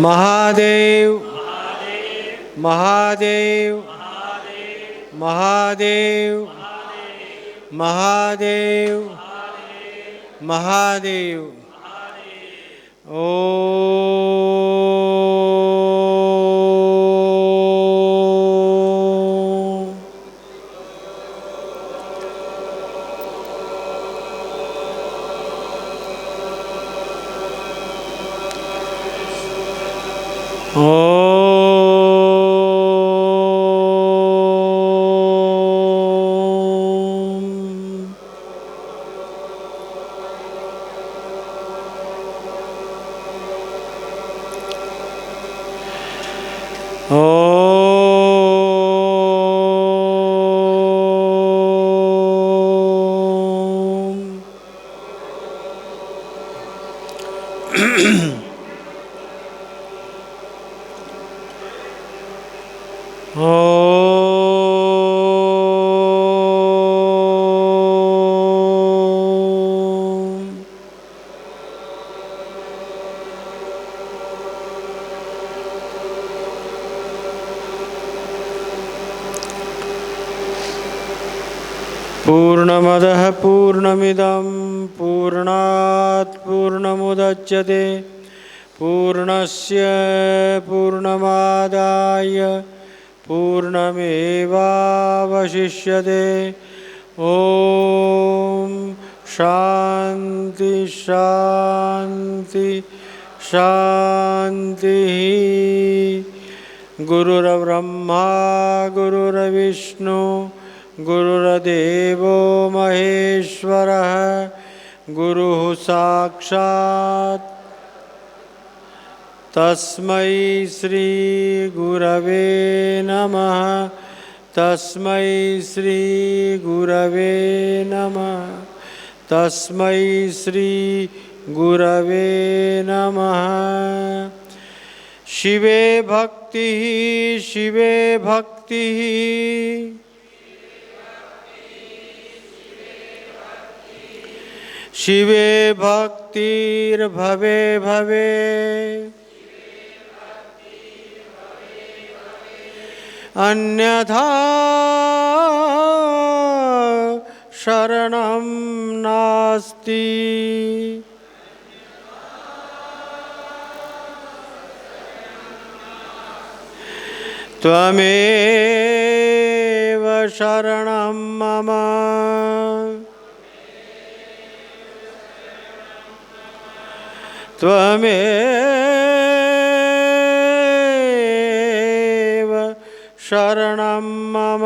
महादेव महादेव महादेव महादेव महादेव पूर्णमदः पूर्णमिदं पूर्णात् पूर्णमुदच्यते पूर्णस्य पूर्णमादाय पूर्णमेवावशिष्यते। ॐ शान्ति शान्ति शान्तिः। गुरुर्ब्रह्मा गुरुर्विष्णु गुरुर्देवो महेश्वरः गुरुः साक्षात् तस्मै श्री गुरवे नमः। तस्मै श्री गुरवे नमः। तस्मै श्री गुरवे नमः। शिवे भक्तिः शिवे भक्तिः शिवे भक्तिर्भवे भवे अन्यथा शरणं नास्ति। त्वमेव शरणं मम। त्वमेव शरणं मम।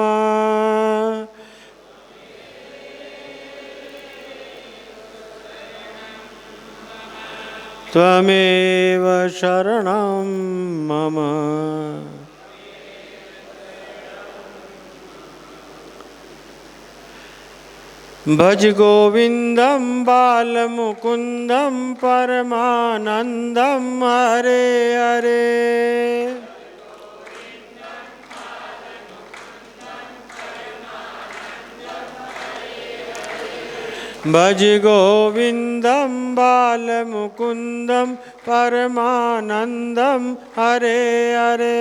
त्वमेव शरणं मम। भज गोविंदं बालमुकुंदं परमानंदं हरे हरे। भज गोविंदं बालमुकुंदं परमानंदं हरे हरे।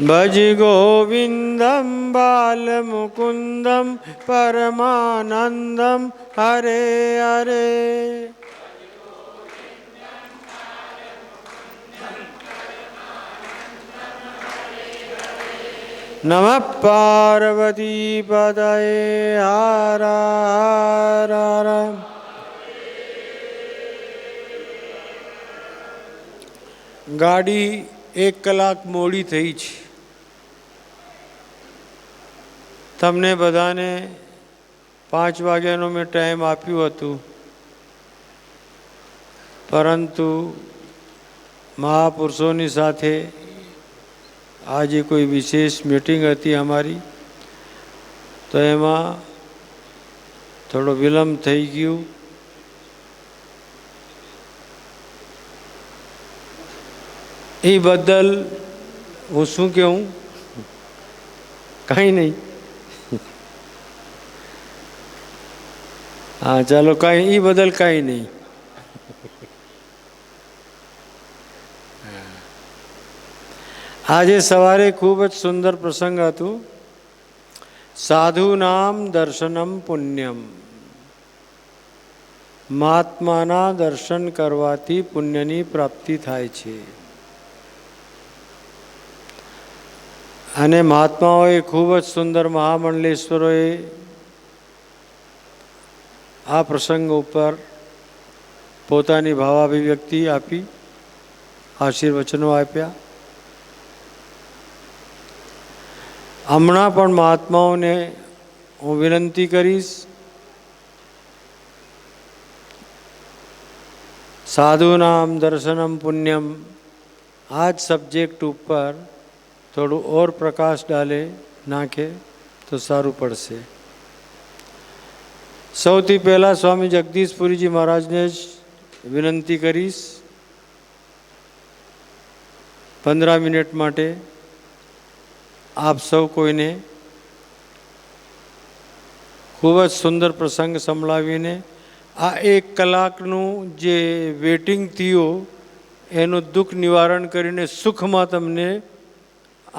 भज गोविंदं बालमुकुंदं परमानंदं हरे हरे। नमः पार्वती पतये हर हर हर। गाड़ी 1 કલાક મોડી થઈ છે। તમને બધાને 5 વાગ્યાનો મેં ટાઈમ આપ્યું હતું, પરંતુ મહાપુરુષોની સાથે આજે કોઈ વિશેષ મીટિંગ હતી અમારી, તો એમાં થોડો વિલંબ થઈ ગયું। એ બદલ હું શું કહું, કંઈ નહીં। હા ચાલો, કાંઈ એ બદલ કાંઈ નહીં. આજે સવારે ખૂબ જ સુંદર પ્રસંગ હતું. સાધુ નામ દર્શનમ પુણ્યમ. મહાત્માના દર્શન કરવાથી પુણ્યની પ્રાપ્તિ થાય છે. અને મહાત્માઓએ ખૂબ જ સુંદર, મહામંડલેશ્વરોએ આ પ્રસંગ ઉપર પોતાની ભાવાભિવ્યક્તિ આપી, આશીર્વચનો આપ્યા. હમણાં પણ મહાત્માઓને હું વિનંતી કરીશ, સાધુનામ દર્શનમ પુણ્યમ, આ જ સબ્જેક્ટ ઉપર થોડું ઓર પ્રકાશ ડાલે નાખે તો સારું પડશે. સૌથી પહેલાં સ્વામી જગદીશપુરીજી મહારાજને જ વિનંતી કરીશ 15 મિનિટ માટે આપ સૌ કોઈને ખૂબ જ સુંદર પ્રસંગ સંભળાવીને આ 1 કલાકનું જે વેટિંગ થયું એનું દુઃખ નિવારણ કરીને સુખમાં તમને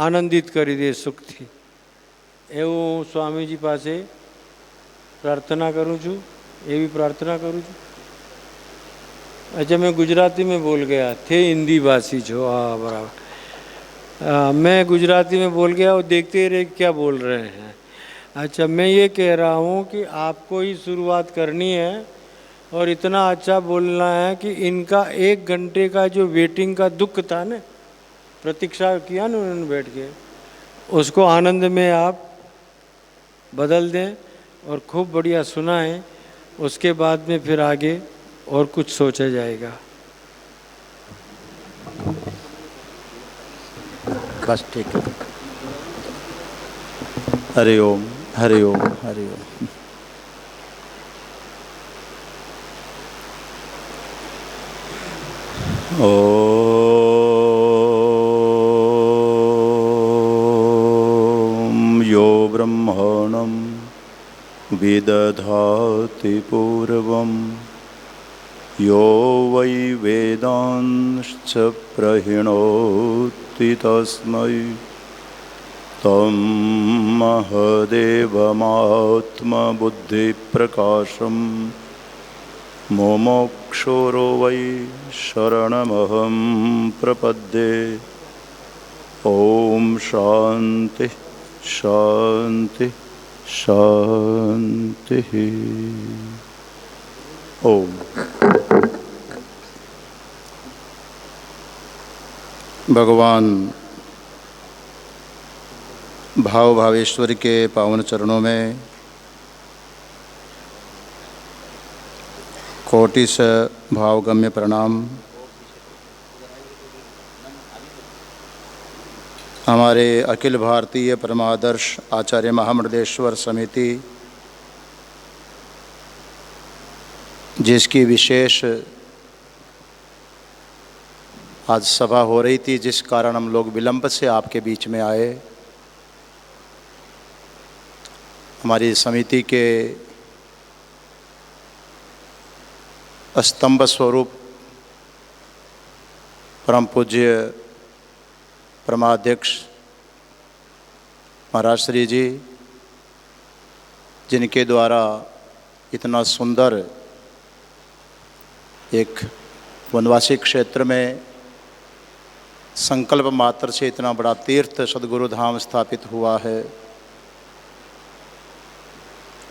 આનંદિત કરી દે, સુખથી. એવું હું સ્વામીજી પાસે प्रार्थना करूँ छू, एवी प्रार्थना करूँ छू. अच्छा, मैं गुजराती में बोल गया, थे हिंदी भाषी छो. हाँ बराबर. मैं गुजराती में बोल गया और देखते रहे क्या बोल रहे हैं. अच्छा, मैं ये कह रहा हूँ कि आपको ही शुरुआत करनी है और इतना अच्छा बोलना है कि इनका 1 घंटे का जो वेटिंग का दुख था ना, प्रतीक्षा किया ना उन्होंने बैठ के, उसको आनंद में आप बदल दें और खूब बढ़िया सुनाएं. उसके बाद में फिर आगे और कुछ सोचा जाएगा. बस ठीक है. हरि ओम, हरि ओम, हरि ओम. ओम यो ब्रह्मणं विदधाति पूर्वं यो वै वेदांश्च प्रहिणोति तस्मै तं महदेवमात्मबुद्धिप्रकाशं मुमुक्षुरो वै शरणमहं प्रपद्ये. ओम शांति शांति शांति. ओम. भगवान भाव भावेश्वरी के पावन चरणों में कोटि से भावगम्य प्रणाम. हमारे अखिल भारतीय परमादर्श आचार्य महामंडलेश्वर समिति, जिसकी विशेष आज सभा हो रही थी, जिस कारण हम लोग विलंब से आपके बीच में आए. हमारी समिति के स्तंभ स्वरूप परम पूज्य परमाध्यक्ष महाराज श्री जी, जिनके द्वारा इतना सुंदर एक वनवासी क्षेत्र में संकल्प मात्र से इतना बड़ा तीर्थ सदगुरु धाम स्थापित हुआ है,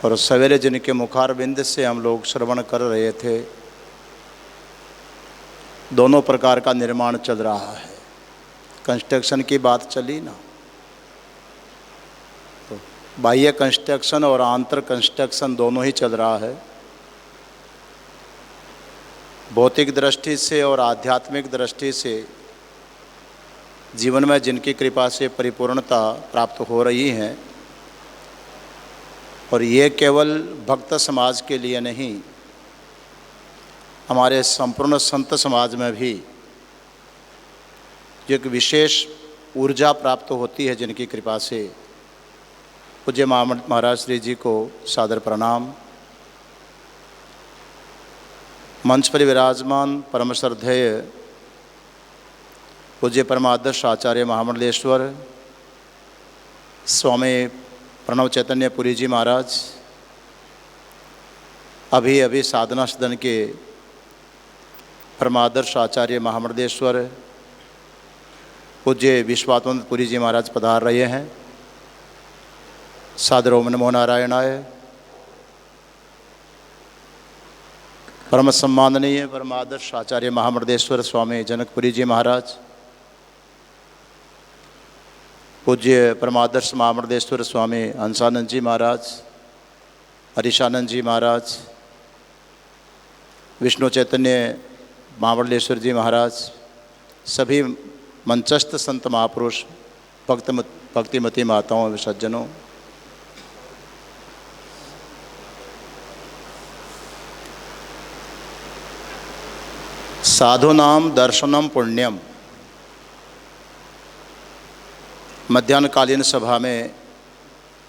और सवेरे जिनके मुखारबिंद से हम लोग श्रवण कर रहे थे, दोनों प्रकार का निर्माण चल रहा है. कंस्ट्रक्शन की बात चली ना, तो बाह्य कंस्ट्रक्शन और आंतर कंस्ट्रक्शन दोनों ही चल रहा है. भौतिक दृष्टि से और आध्यात्मिक दृष्टि से जीवन में जिनकी कृपा से परिपूर्णता प्राप्त हो रही है, और ये केवल भक्त समाज के लिए नहीं, हमारे संपूर्ण संत समाज में भी एक विशेष ऊर्जा प्राप्त होती है, जिनकी कृपा से. पूज्य महाराज श्री जी को सादर प्रणाम. मंच पर विराजमान परम श्रद्धेय पूज्य परमादर्श आचार्य महामंडलेश्वर स्वामी प्रणव चैतन्य पुरी जी महाराज, अभी अभी साधना सदन के परमादर्श आचार्य महामंडलेश्वर पूज्य विश्वात्मन पुरी जी महाराज पधार रहे हैं। सादर ओम नमो नारायणाय। परम सम्माननीय परमादर्श आचार्य महामंडलेश्वर स्वामी जनकपुरी जी महाराज, पूज्य परमादर्श महामंडलेश्वर स्वामी हंसानंद जी महाराज, हरीशानंद जी महाराज, विष्णु चैतन्य महामंडलेश्वर जी महाराज, सभी मंचस्थ संत महापुरुष, भक्तिमती माताओं एवं सज्जनों, साधूनाम दर्शनम पुण्यम। मध्याह्नकालीन सभा में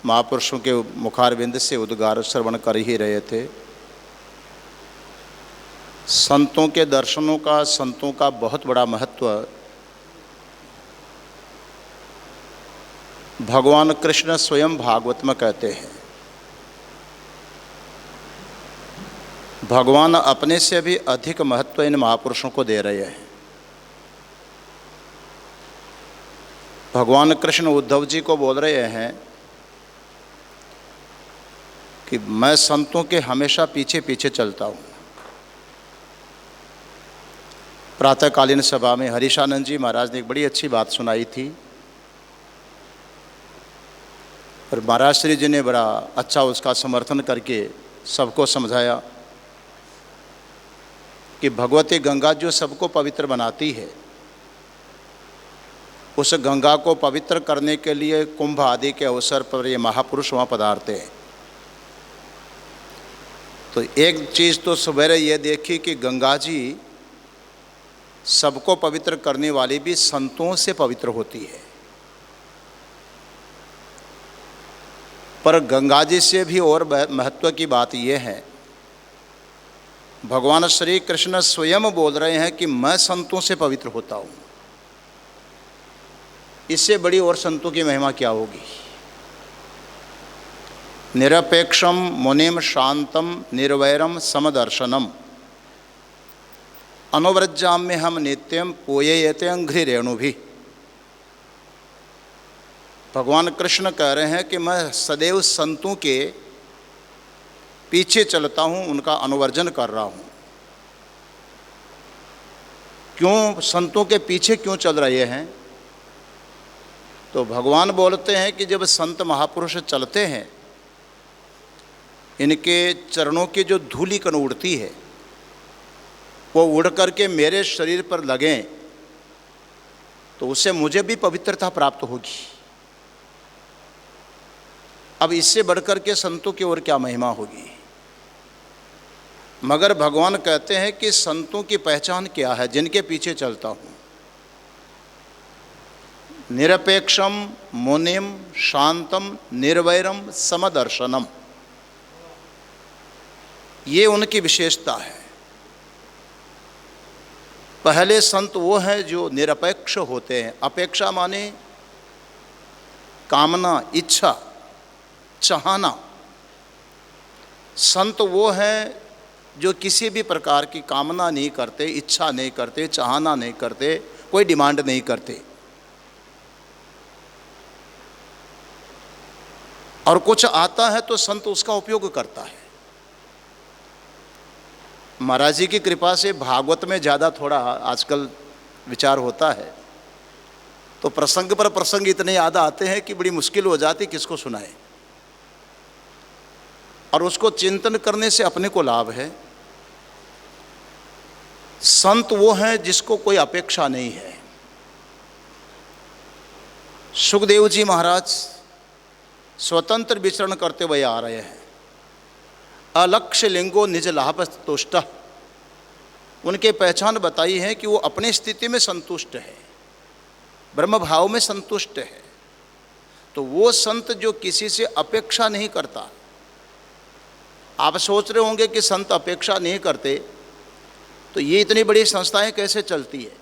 महापुरुषों के मुखारविंद से उद्गार श्रवण कर ही रहे थे। संतों के दर्शनों का, संतों का बहुत बड़ा महत्व भगवान कृष्ण स्वयं भागवत में कहते हैं। भगवान अपने से भी अधिक महत्व इन महापुरुषों को दे रहे हैं। भगवान कृष्ण उद्धव जी को बोल रहे हैं कि मैं संतों के हमेशा पीछे पीछे चलता हूँ। प्रातःकालीन सभा में हरीशानंद जी महाराज ने एक बड़ी अच्छी बात सुनाई थी और महाराज श्री जी ने बड़ा अच्छा उसका समर्थन करके सबको समझाया कि भगवती गंगा जो सबको पवित्र बनाती है, उस गंगा को पवित्र करने के लिए कुंभ आदि के अवसर पर ये महापुरुष वहाँ पधारते हैं। तो एक चीज़ तो सवेरे ये देखी कि गंगा जी सबको पवित्र करने वाली भी संतों से पवित्र होती है, पर गंगा जी से भी और महत्व की बात यह है, भगवान श्री कृष्ण स्वयं बोल रहे हैं कि मैं संतों से पवित्र होता हूँ। इससे बड़ी और संतों की महिमा क्या होगी। निरपेक्षम मुनिम शांतम निर्वैरम समदर्शनम अनुव्रजाम्य हम नित्यम पोयेयते अंघ्रि रेणु भी। भगवान कृष्ण कह रहे हैं कि मैं सदैव संतों के पीछे चलता हूँ, उनका अनुवर्जन कर रहा हूँ। क्यों संतों के पीछे क्यों चल रहे हैं? तो भगवान बोलते हैं कि जब संत महापुरुष चलते हैं, इनके चरणों की जो धूलि कण उड़ती है वो उड़ करके मेरे शरीर पर लगें तो उससे मुझे भी पवित्रता प्राप्त होगी। अब इससे बढ़कर के संतों की ओर क्या महिमा होगी। मगर भगवान कहते हैं कि संतों की पहचान क्या है, जिनके पीछे चलता हूँ। निरपेक्षम मुनिम शांतम निर्वैरम समदर्शनम, ये उनकी विशेषता है। पहले संत वो हैं जो निरपेक्ष होते हैं। अपेक्षा माने कामना, इच्छा, चाहना। संत वो हैं जो किसी भी प्रकार की कामना नहीं करते, इच्छा नहीं करते, चाहना नहीं करते, कोई डिमांड नहीं करते। और कुछ आता है तो संत उसका उपयोग करता है। महाराज जी की कृपा से भागवत में ज़्यादा थोड़ा आजकल विचार होता है, तो प्रसंग पर प्रसंग इतने याद आते हैं कि बड़ी मुश्किल हो जाती किसको सुनाए। और उसको चिंतन करने से अपने को लाभ है। संत वो हैं जिसको कोई अपेक्षा नहीं है। सुखदेव जी महाराज स्वतंत्र विचरण करते हुए आ रहे हैं। अलक्ष्य लिंगो निज लाभ तुष्ट, उनके पहचान बताई है कि वो अपनी स्थिति में संतुष्ट है, ब्रह्म भाव में संतुष्ट है। तो वो संत जो किसी से अपेक्षा नहीं करता। आप सोच रहे होंगे कि संत अपेक्षा नहीं करते, तो ये इतनी बड़ी संस्थाएं कैसे चलती है?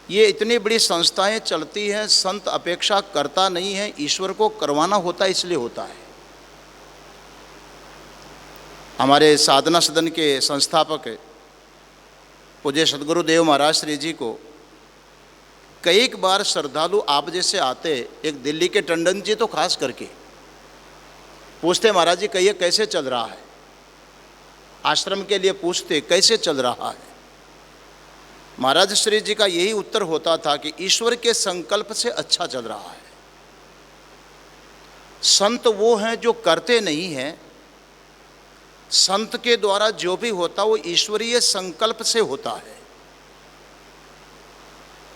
ये इतनी बड़ी संस्थाएं चलती हैं, संत अपेक्षा करता नहीं है, ईश्वर को करवाना होता है, इसलिए होता है। हमारे साधना सदन के संस्थापक पूज्य सदगुरुदेव महाराज श्री जी को कई बार श्रद्धालु आप जैसे आते, एक दिल्ली के टंडन जी तो खास करके पूछते, महाराज जी कहिए कैसे चल रहा है? आश्रम के लिए पूछते कैसे चल रहा है? महाराज श्री जी का यही उत्तर होता था कि ईश्वर के संकल्प से अच्छा चल रहा है। संत वो हैं जो करते नहीं हैं, संत के द्वारा जो भी होता वो ईश्वरीय संकल्प से होता है।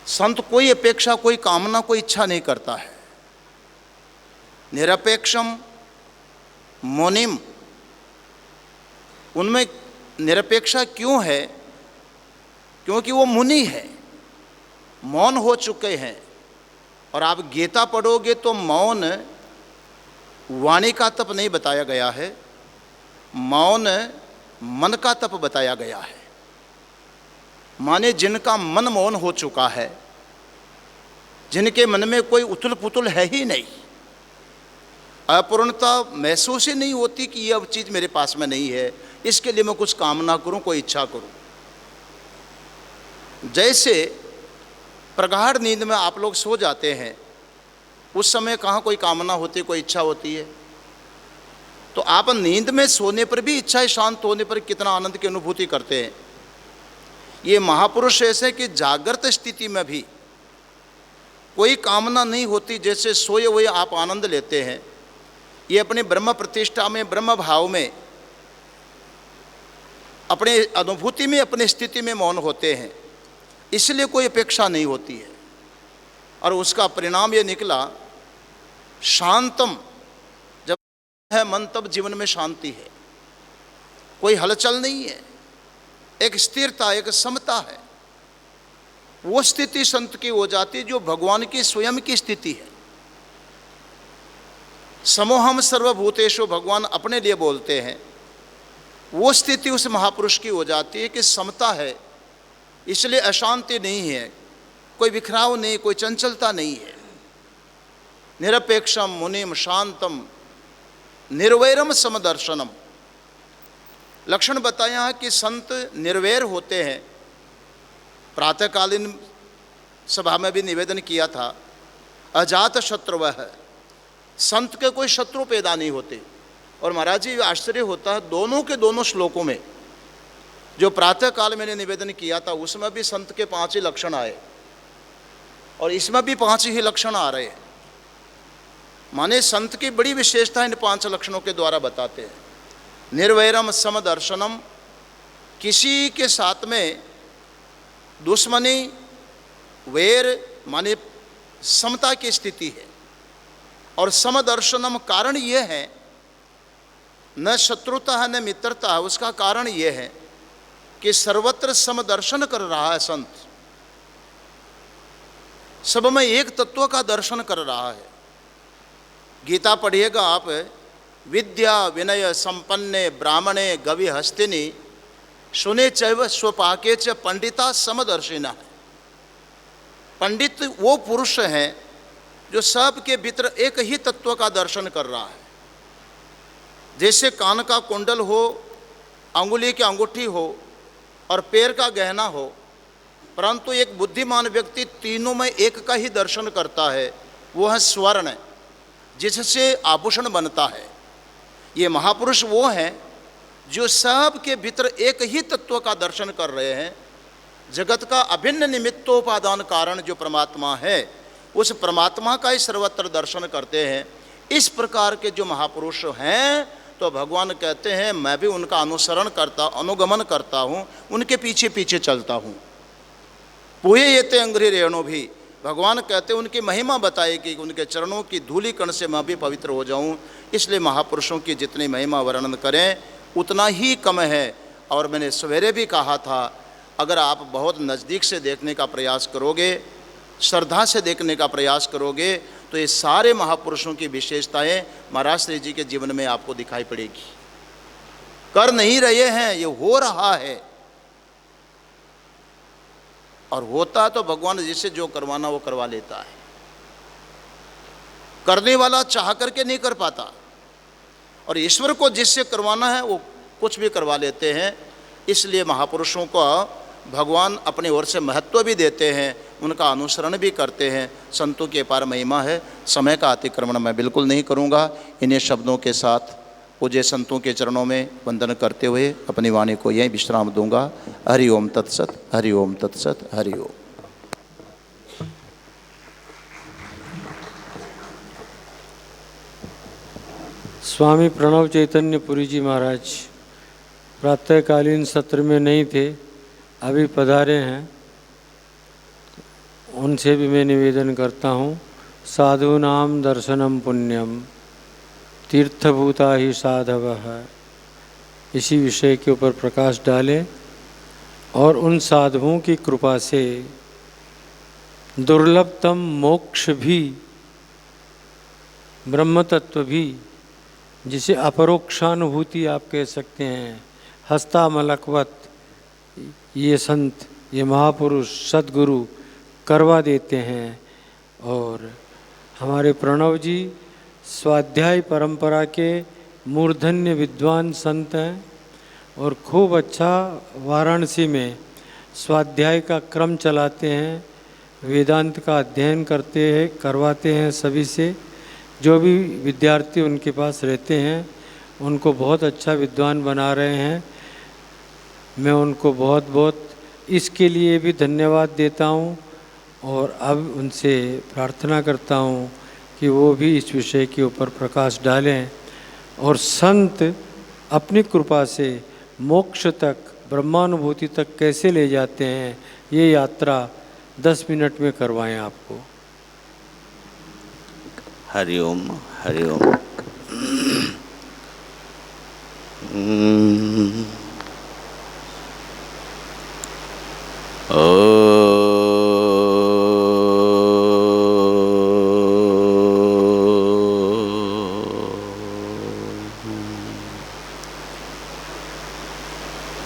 संत कोई अपेक्षा, कोई कामना, कोई इच्छा नहीं करता है। निरपेक्षम मुनिम, उनमें निरपेक्षा क्यों है? क्योंकि वो मुनि है, मौन हो चुके हैं। और आप गीता पढ़ोगे तो मौन वाणी का तप नहीं बताया गया है, मौन मन का तप बताया गया है। माने जिनका मन मौन हो चुका है, जिनके मन में कोई उथल पुथल है ही नहीं, अपूर्णता महसूस ही नहीं होती कि यह चीज़ मेरे पास में नहीं है, इसके लिए मैं कुछ कामना करूं, कोई इच्छा करूं। जैसे प्रगाढ़ नींद में आप लोग सो जाते हैं, उस समय कहाँ कोई कामना होती, कोई इच्छा होती है? तो आप नींद में सोने पर भी, इच्छाएं शांत होने पर कितना आनंद की अनुभूति करते हैं। ये महापुरुष ऐसे कि जागृत स्थिति में भी कोई कामना नहीं होती, जैसे सोए हुए आप आनंद लेते हैं। ये अपने ब्रह्म प्रतिष्ठा में, ब्रह्म भाव में, अपने अनुभूति में, अपनी स्थिति में मौन होते हैं, इसलिए कोई अपेक्षा नहीं होती है। और उसका परिणाम ये निकला, शांतम, जब है मन तब जीवन में शांति है, कोई हलचल नहीं है, एक स्थिरता, एक समता है। वो स्थिति संत की हो जाती है जो भगवान की स्वयं की स्थिति है। समोहम सर्वभूतेषु, भगवान अपने लिए बोलते हैं। वो स्थिति उस महापुरुष की हो जाती है कि समता है, इसलिए अशांति नहीं है, कोई बिखराव नहीं, कोई चंचलता नहीं है। निरपेक्षम मुनिम शांतम निर्वैरम समदर्शनम, लक्षण बताया है कि संत निर्वैर होते हैं। प्रातःकालीन सभा में भी निवेदन किया था, अजात शत्रुवः, संत के कोई शत्रु पैदा नहीं होते। और महाराज जी आश्चर्य होता है, दोनों के दोनों श्लोकों में जो प्रातःकाल मैंने निवेदन किया था उसमें भी संत के 5 ही लक्षण आए, और इसमें भी 5 ही लक्षण आ रहे हैं। माने संत की बड़ी विशेषता इन 5 लक्षणों के द्वारा बताते हैं। निर्वैरम समदर्शनम, किसी के साथ में दुश्मनी, वैर माने समता की स्थिति है। और समदर्शनम कारण यह है, न शत्रुता है न मित्रता है। उसका कारण यह है कि सर्वत्र समदर्शन कर रहा है संत, सब में एक तत्व का दर्शन कर रहा है। गीता पढ़िएगा आप, विद्या विनय संपन्ने ब्राह्मणे गवि हस्तिनी सुने चैव स्वपाके च पंडिता समदर्शिना। पंडित वो पुरुष हैं जो सबके भीतर एक ही तत्व का दर्शन कर रहा है। जैसे कान का कुंडल हो, अंगुली की अंगूठी हो और पैर का गहना हो, परंतु एक बुद्धिमान व्यक्ति तीनों में एक का ही दर्शन करता है, वो है स्वर्ण, जिससे आभूषण बनता है। ये महापुरुष वो हैं जो सब के भीतर एक ही तत्व का दर्शन कर रहे हैं। जगत का अभिन्न निमित्तोपादान कारण जो परमात्मा है, उस परमात्मा का ही सर्वत्र दर्शन करते हैं। इस प्रकार के जो महापुरुष हैं, तो भगवान कहते हैं मैं भी उनका अनुसरण करता, अनुगमन करता हूँ, उनके पीछे पीछे चलता हूँ। पूये येते अंग्री रेणु भी, भगवान कहते हैं उनकी महिमा बताएगी, उनके चरणों की धूलि कण से मैं भी पवित्र हो जाऊँ। इसलिए महापुरुषों की जितनी महिमा वर्णन करें उतना ही कम है। और मैंने सवेरे भी कहा था, अगर आप बहुत नज़दीक से देखने का प्रयास करोगे, श्रद्धा से देखने का प्रयास करोगे, तो ये सारे महापुरुषों की विशेषताएं महाराज श्री जी के जीवन में आपको दिखाई पड़ेगी। कर नहीं रहे हैं, ये हो रहा है। और होता तो भगवान जिससे जो करवाना वो करवा लेता है। करने वाला चाह करके नहीं कर पाता, और ईश्वर को जिससे करवाना है वो कुछ भी करवा लेते हैं। इसलिए महापुरुषों को भगवान अपनी ओर से महत्व भी देते हैं, उनका अनुसरण भी करते हैं। संतों की अपार महिमा है। समय का अतिक्रमण मैं बिल्कुल नहीं करूँगा। इन्हीं शब्दों के साथ पूज्य संतों के चरणों में वंदन करते हुए अपनी वाणी को यहीं विश्राम दूंगा। हरि ओम तत्सत, हरि ओम तत्सत, हरि ओम। स्वामी प्रणव चैतन्य पुरी जी महाराज प्रातःकालीन सत्र में नहीं थे, अभी पधारे हैं। उनसे भी मैं निवेदन करता हूँ, साधूनाम दर्शनम पुण्यम तीर्थभूता ही साधवः, इसी विषय के ऊपर प्रकाश डालें और उन साधुओं की कृपा से दुर्लभतम मोक्ष भी, ब्रह्म तत्व भी, जिसे अपरोक्षानुभूति आप कह सकते हैं, हस्तामलकवत, ये संत, ये महापुरुष सद्गुरु करवा देते हैं। और हमारे प्रणव जी स्वाध्याय परंपरा के मूर्धन्य विद्वान संत हैं और खूब अच्छा वाराणसी में स्वाध्याय का क्रम चलाते हैं, वेदांत का अध्ययन करवाते हैं सभी से। जो भी विद्यार्थी उनके पास रहते हैं उनको बहुत अच्छा विद्वान बना रहे हैं। मैं उनको बहुत बहुत इसके लिए भी धन्यवाद देता हूँ और अब उनसे प्रार्थना करता हूँ कि वो भी इस विषय के ऊपर प्रकाश डालें और संत अपनी कृपा से मोक्ष तक, ब्रह्मानुभूति तक कैसे ले जाते हैं, ये यात्रा 10 मिनट में करवाएं आपको। हरि ओम, हरि ओम।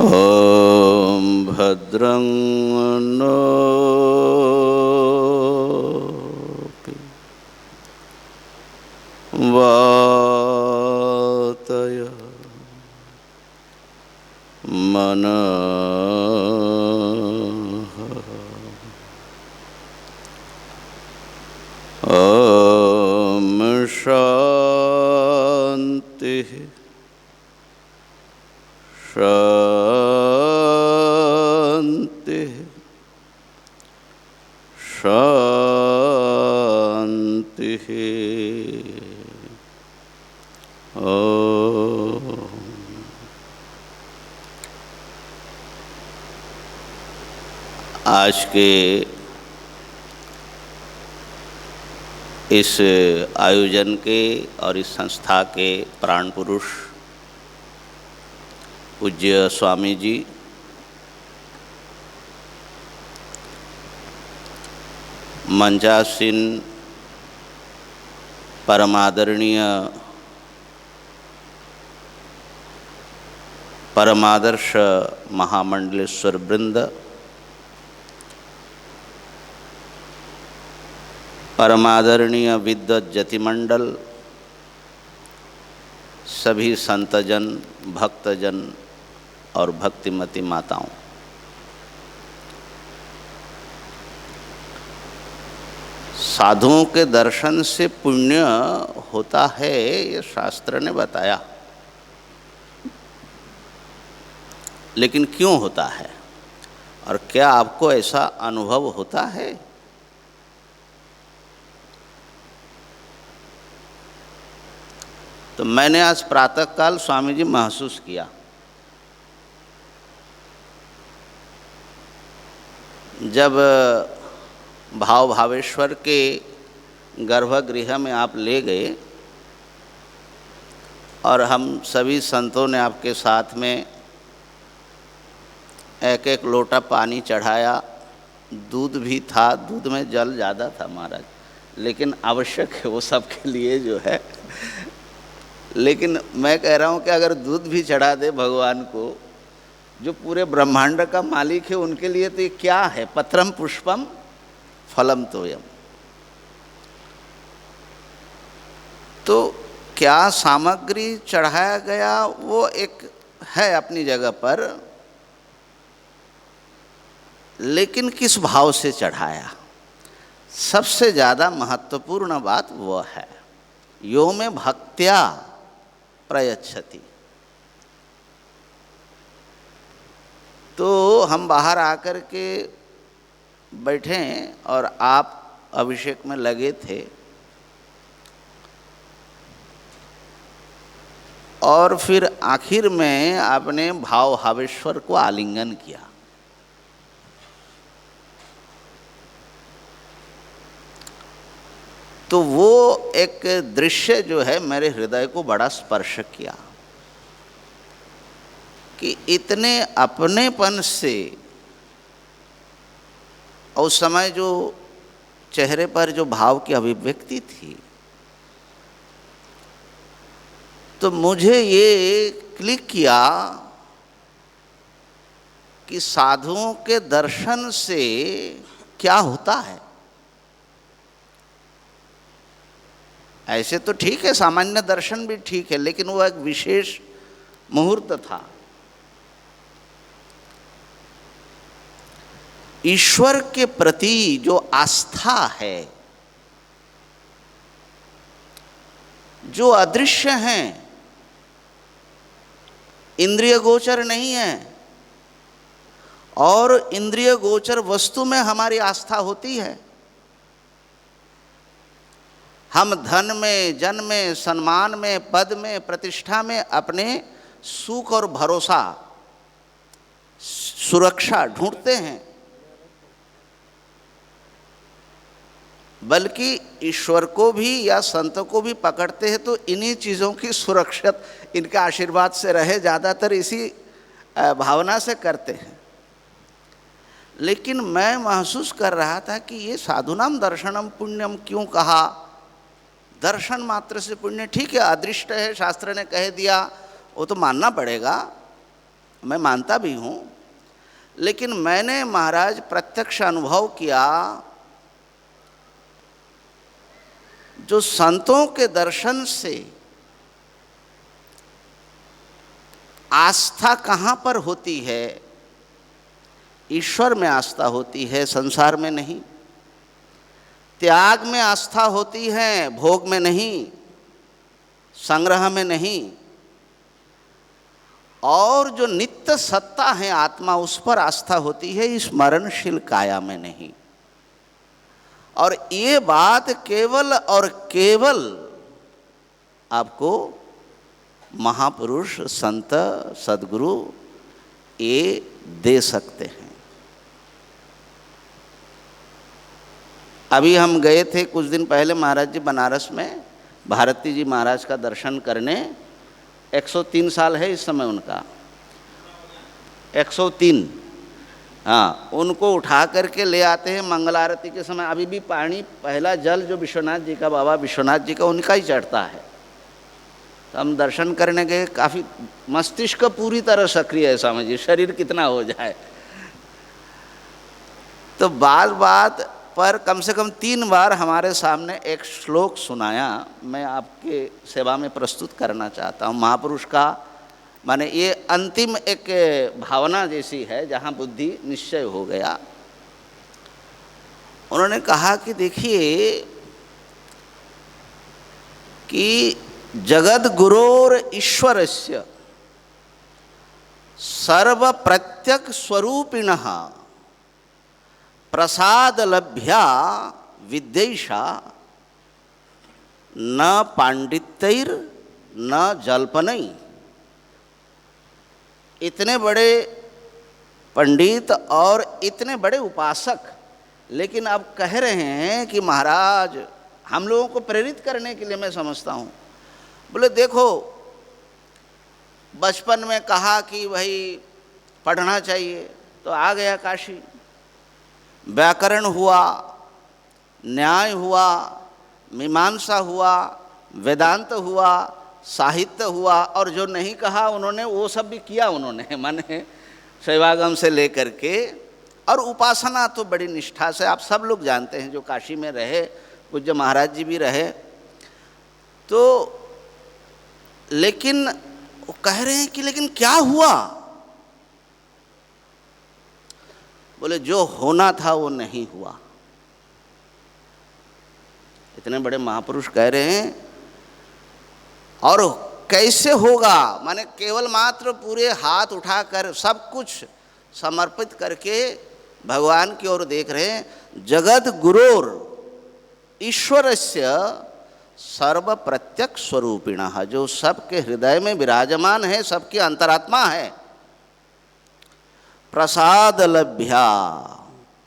ओम भद्रं नो वातय मनः ओम शांति शांति शांति। आज के इस आयोजन के और इस संस्था के प्राण पुरुष पूज्य स्वामी जी, मंचासीन परमादरणीय परमादर्श महामंडलेश्वर वृंद, परमादरणीय विद्वत जतिमंडल, सभी संतजन, भक्तजन और भक्तिमती माताओं, साधुओं के दर्शन से पुण्य होता है, ये शास्त्र ने बताया। लेकिन क्यों होता है और क्या आपको ऐसा अनुभव होता है? तो मैंने आज प्रातःकाल स्वामी जी महसूस किया। जब भाव भावेश्वर के गर्भगृह में आप ले गए और हम सभी संतों ने आपके साथ में एक एक लोटा पानी चढ़ाया, दूध भी था, दूध में जल ज़्यादा था महाराज, लेकिन आवश्यक है वो सबके लिए जो है। लेकिन मैं कह रहा हूँ कि अगर दूध भी चढ़ा दे भगवान को जो पूरे ब्रह्मांड का मालिक है उनके लिए तो ये क्या है, पत्रम पुष्पम फलम तोयम। तो क्या सामग्री चढ़ाया गया वो एक है अपनी जगह पर, लेकिन किस भाव से चढ़ाया, सबसे ज़्यादा महत्वपूर्ण बात वो है। यो में भक्त्या प्रयच्छति। तो हम बाहर आकर के बैठे और आप अभिषेक में लगे थे, और फिर आखिर में आपने भाव हावेश्वर को आलिंगन किया। तो वो एक दृश्य जो है मेरे हृदय को बड़ा स्पर्श किया कि इतने अपनेपन से, उस समय जो चेहरे पर जो भाव की अभिव्यक्ति थी, तो मुझे ये क्लिक किया कि साधुओं के दर्शन से क्या होता है। ऐसे तो ठीक है, सामान्य दर्शन भी ठीक है, लेकिन वो एक विशेष मुहूर्त था। ईश्वर के प्रति जो आस्था है, जो अदृश्य हैं, इंद्रिय गोचर नहीं है, और इंद्रिय गोचर वस्तु में हमारी आस्था होती है। हम धन में, जन में, सम्मान में, पद में, प्रतिष्ठा में अपने सुख और भरोसा, सुरक्षा ढूंढते हैं, बल्कि ईश्वर को भी या संतों को भी पकड़ते हैं तो इन्हीं चीज़ों की सुरक्षित, इनके आशीर्वाद से रहे, ज़्यादातर इसी भावना से करते हैं। लेकिन मैं महसूस कर रहा था कि ये साधुनाम दर्शनम पुण्यम क्यों कहा। दर्शन मात्र से पुण्य, ठीक है, अदृष्ट है, शास्त्र ने कह दिया, वो तो मानना पड़ेगा, मैं मानता भी हूँ। लेकिन मैंने महाराज प्रत्यक्ष अनुभव किया, जो संतों के दर्शन से आस्था कहाँ पर होती है, ईश्वर में आस्था होती है, संसार में नहीं। त्याग में आस्था होती है, भोग में नहीं, संग्रह में नहीं। और जो नित्य सत्ता है आत्मा, उस पर आस्था होती है, इस मरणशील काया में नहीं। और ये बात केवल और केवल आपको महापुरुष, संत, सद्गुरु ये दे सकते हैं। अभी हम गए थे कुछ दिन पहले महाराज जी बनारस में, भारती जी महाराज का दर्शन करने। 103 साल है इस समय उनका, 103। हाँ, उनको उठा करके ले आते हैं मंगल आरती के समय। अभी भी पानी, पहला जल जो विश्वनाथ जी का, बाबा विश्वनाथ जी का, उनका ही चढ़ता है। तो हम दर्शन करने गए, काफ़ी मस्तिष्क पूरी तरह सक्रिय है, समझिए शरीर कितना हो जाए। तो बात पर कम से कम 3 बार हमारे सामने एक श्लोक सुनाया, मैं आपके सेवा में प्रस्तुत करना चाहता हूँ। महापुरुष का माने ये अंतिम एक भावना जैसी है, जहाँ बुद्धि निश्चय हो गया। उन्होंने कहा कि देखिए कि जगद गुरोर ईश्वरस्य सर्व प्रत्यक स्वरूपिणः प्रसाद लभ्या विद्यैषा न पांडित्यैर न जल्पनै। इतने बड़े पंडित और इतने बड़े उपासक, लेकिन अब कह रहे हैं कि महाराज हम लोगों को प्रेरित करने के लिए, मैं समझता हूँ, बोले देखो बचपन में कहा कि भाई पढ़ना चाहिए, तो आ गया काशी, व्याकरण हुआ, न्याय हुआ, मीमांसा हुआ, वेदांत हुआ, साहित्य हुआ, और जो नहीं कहा उन्होंने वो सब भी किया उन्होंने। माने शैवागम से लेकर के, और उपासना तो बड़ी निष्ठा से, आप सब लोग जानते हैं जो काशी में रहे, पूज्य महाराज जी भी रहे। तो लेकिन वो कह रहे हैं कि लेकिन क्या हुआ? बोले जो होना था वो नहीं हुआ। इतने बड़े महापुरुष कह रहे हैं, और कैसे होगा? माने केवल मात्र पूरे हाथ उठाकर सब कुछ समर्पित करके भगवान की ओर देख रहे हैं। जगत गुरोर ईश्वरस्य सर्व प्रत्यक्ष स्वरूपिणः, जो सबके हृदय में विराजमान है, सबकी अंतरात्मा है। प्रसाद लभ्या,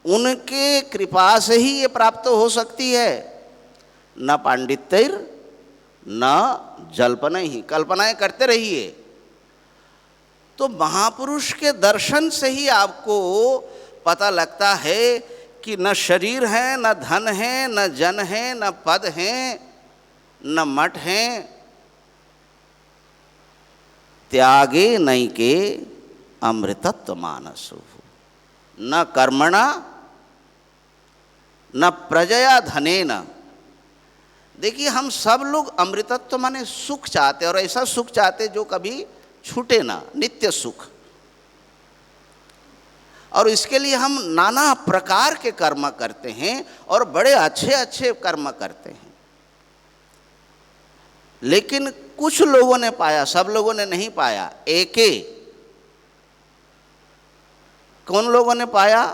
उनके कृपा से ही ये प्राप्त हो सकती है। न पांडित्यर न जल्पना ही, कल्पनाएं करते रहिए। तो महापुरुष के दर्शन से ही आपको पता लगता है कि न शरीर है, न धन है, न जन है, न पद है, न मठ है। त्यागे नैके अमृतत्व मानसो, न कर्मणा न प्रजया धनेन। देखिए हम सब लोग अमृतत्व माने सुख चाहते, और ऐसा सुख चाहते जो कभी छूटे ना, नित्य सुख। और इसके लिए हम नाना प्रकार के कर्म करते हैं, और बड़े अच्छे अच्छे कर्म करते हैं। लेकिन कुछ लोगों ने पाया, सब लोगों ने नहीं पाया। एके कौन लोगों ने पाया?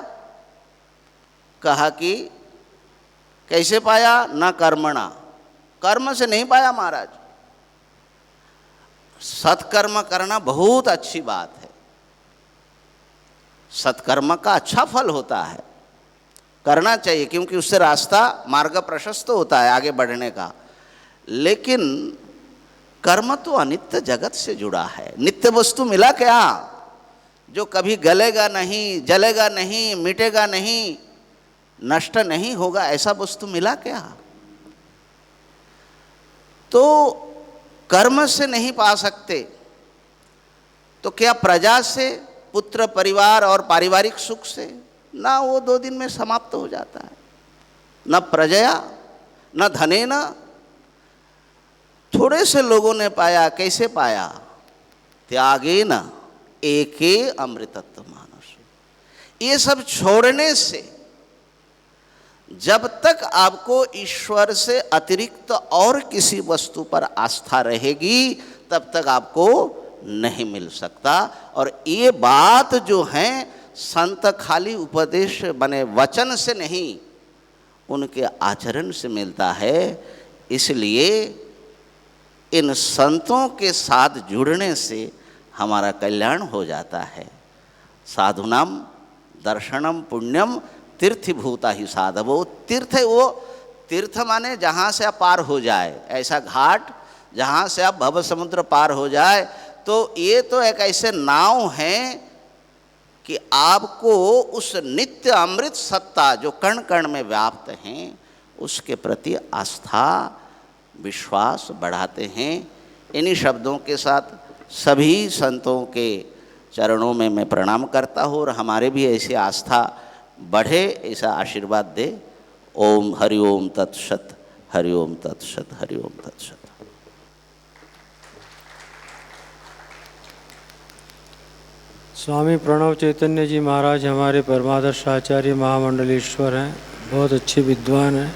कहा कि कैसे पाया? न कर्मणा, कर्म से नहीं पाया महाराज। सत्कर्म करना बहुत अच्छी बात है, सत्कर्म का अच्छा फल होता है, करना चाहिए, क्योंकि उससे रास्ता मार्ग प्रशस्त होता है आगे बढ़ने का। लेकिन कर्म तो अनित्य जगत से जुड़ा है। नित्य वस्तु मिला क्या? जो कभी गलेगा नहीं, जलेगा नहीं, मिटेगा नहीं, नष्ट नहीं होगा, ऐसा वस्तु मिला क्या? तो कर्म से नहीं पा सकते, तो क्या प्रजा से, पुत्र परिवार और पारिवारिक सुख से? ना, वो 2 दिन में समाप्त हो जाता है। न प्रजया न धने न। थोड़े से लोगों ने पाया। कैसे पाया? त्यागे न एके अमृतत्व मानस। ये सब छोड़ने से, जब तक आपको ईश्वर से अतिरिक्त और किसी वस्तु पर आस्था रहेगी, तब तक आपको नहीं मिल सकता। और ये बात जो है संत खाली उपदेश बने वचन से नहीं, उनके आचरण से मिलता है। इसलिए इन संतों के साथ जुड़ने से हमारा कल्याण हो जाता है। साधुनाम दर्शनम पुण्यम तीर्थभूता ही साधवो। तीर्थ है वो, तीर्थ माने जहाँ से आप पार हो जाए, ऐसा घाट जहाँ से आप भव समुद्र पार हो जाए। तो ये तो एक ऐसे नाव हैं कि आपको उस नित्य अमृत सत्ता जो कण कण में व्याप्त हैं, उसके प्रति आस्था विश्वास बढ़ाते हैं। इन्हीं शब्दों के साथ सभी संतों के चरणों में मैं प्रणाम करता हूँ, और हमारे भी ऐसी आस्था बढ़े, ऐसा आशीर्वाद दे। ओम हरि ओम तत्सत, हरि ओम तत्सत, हरि ओम तत्सत। स्वामी प्रणव चैतन्य जी महाराज हमारे परमादर्श आचार्य महामंडलेश्वर हैं, बहुत अच्छे विद्वान हैं।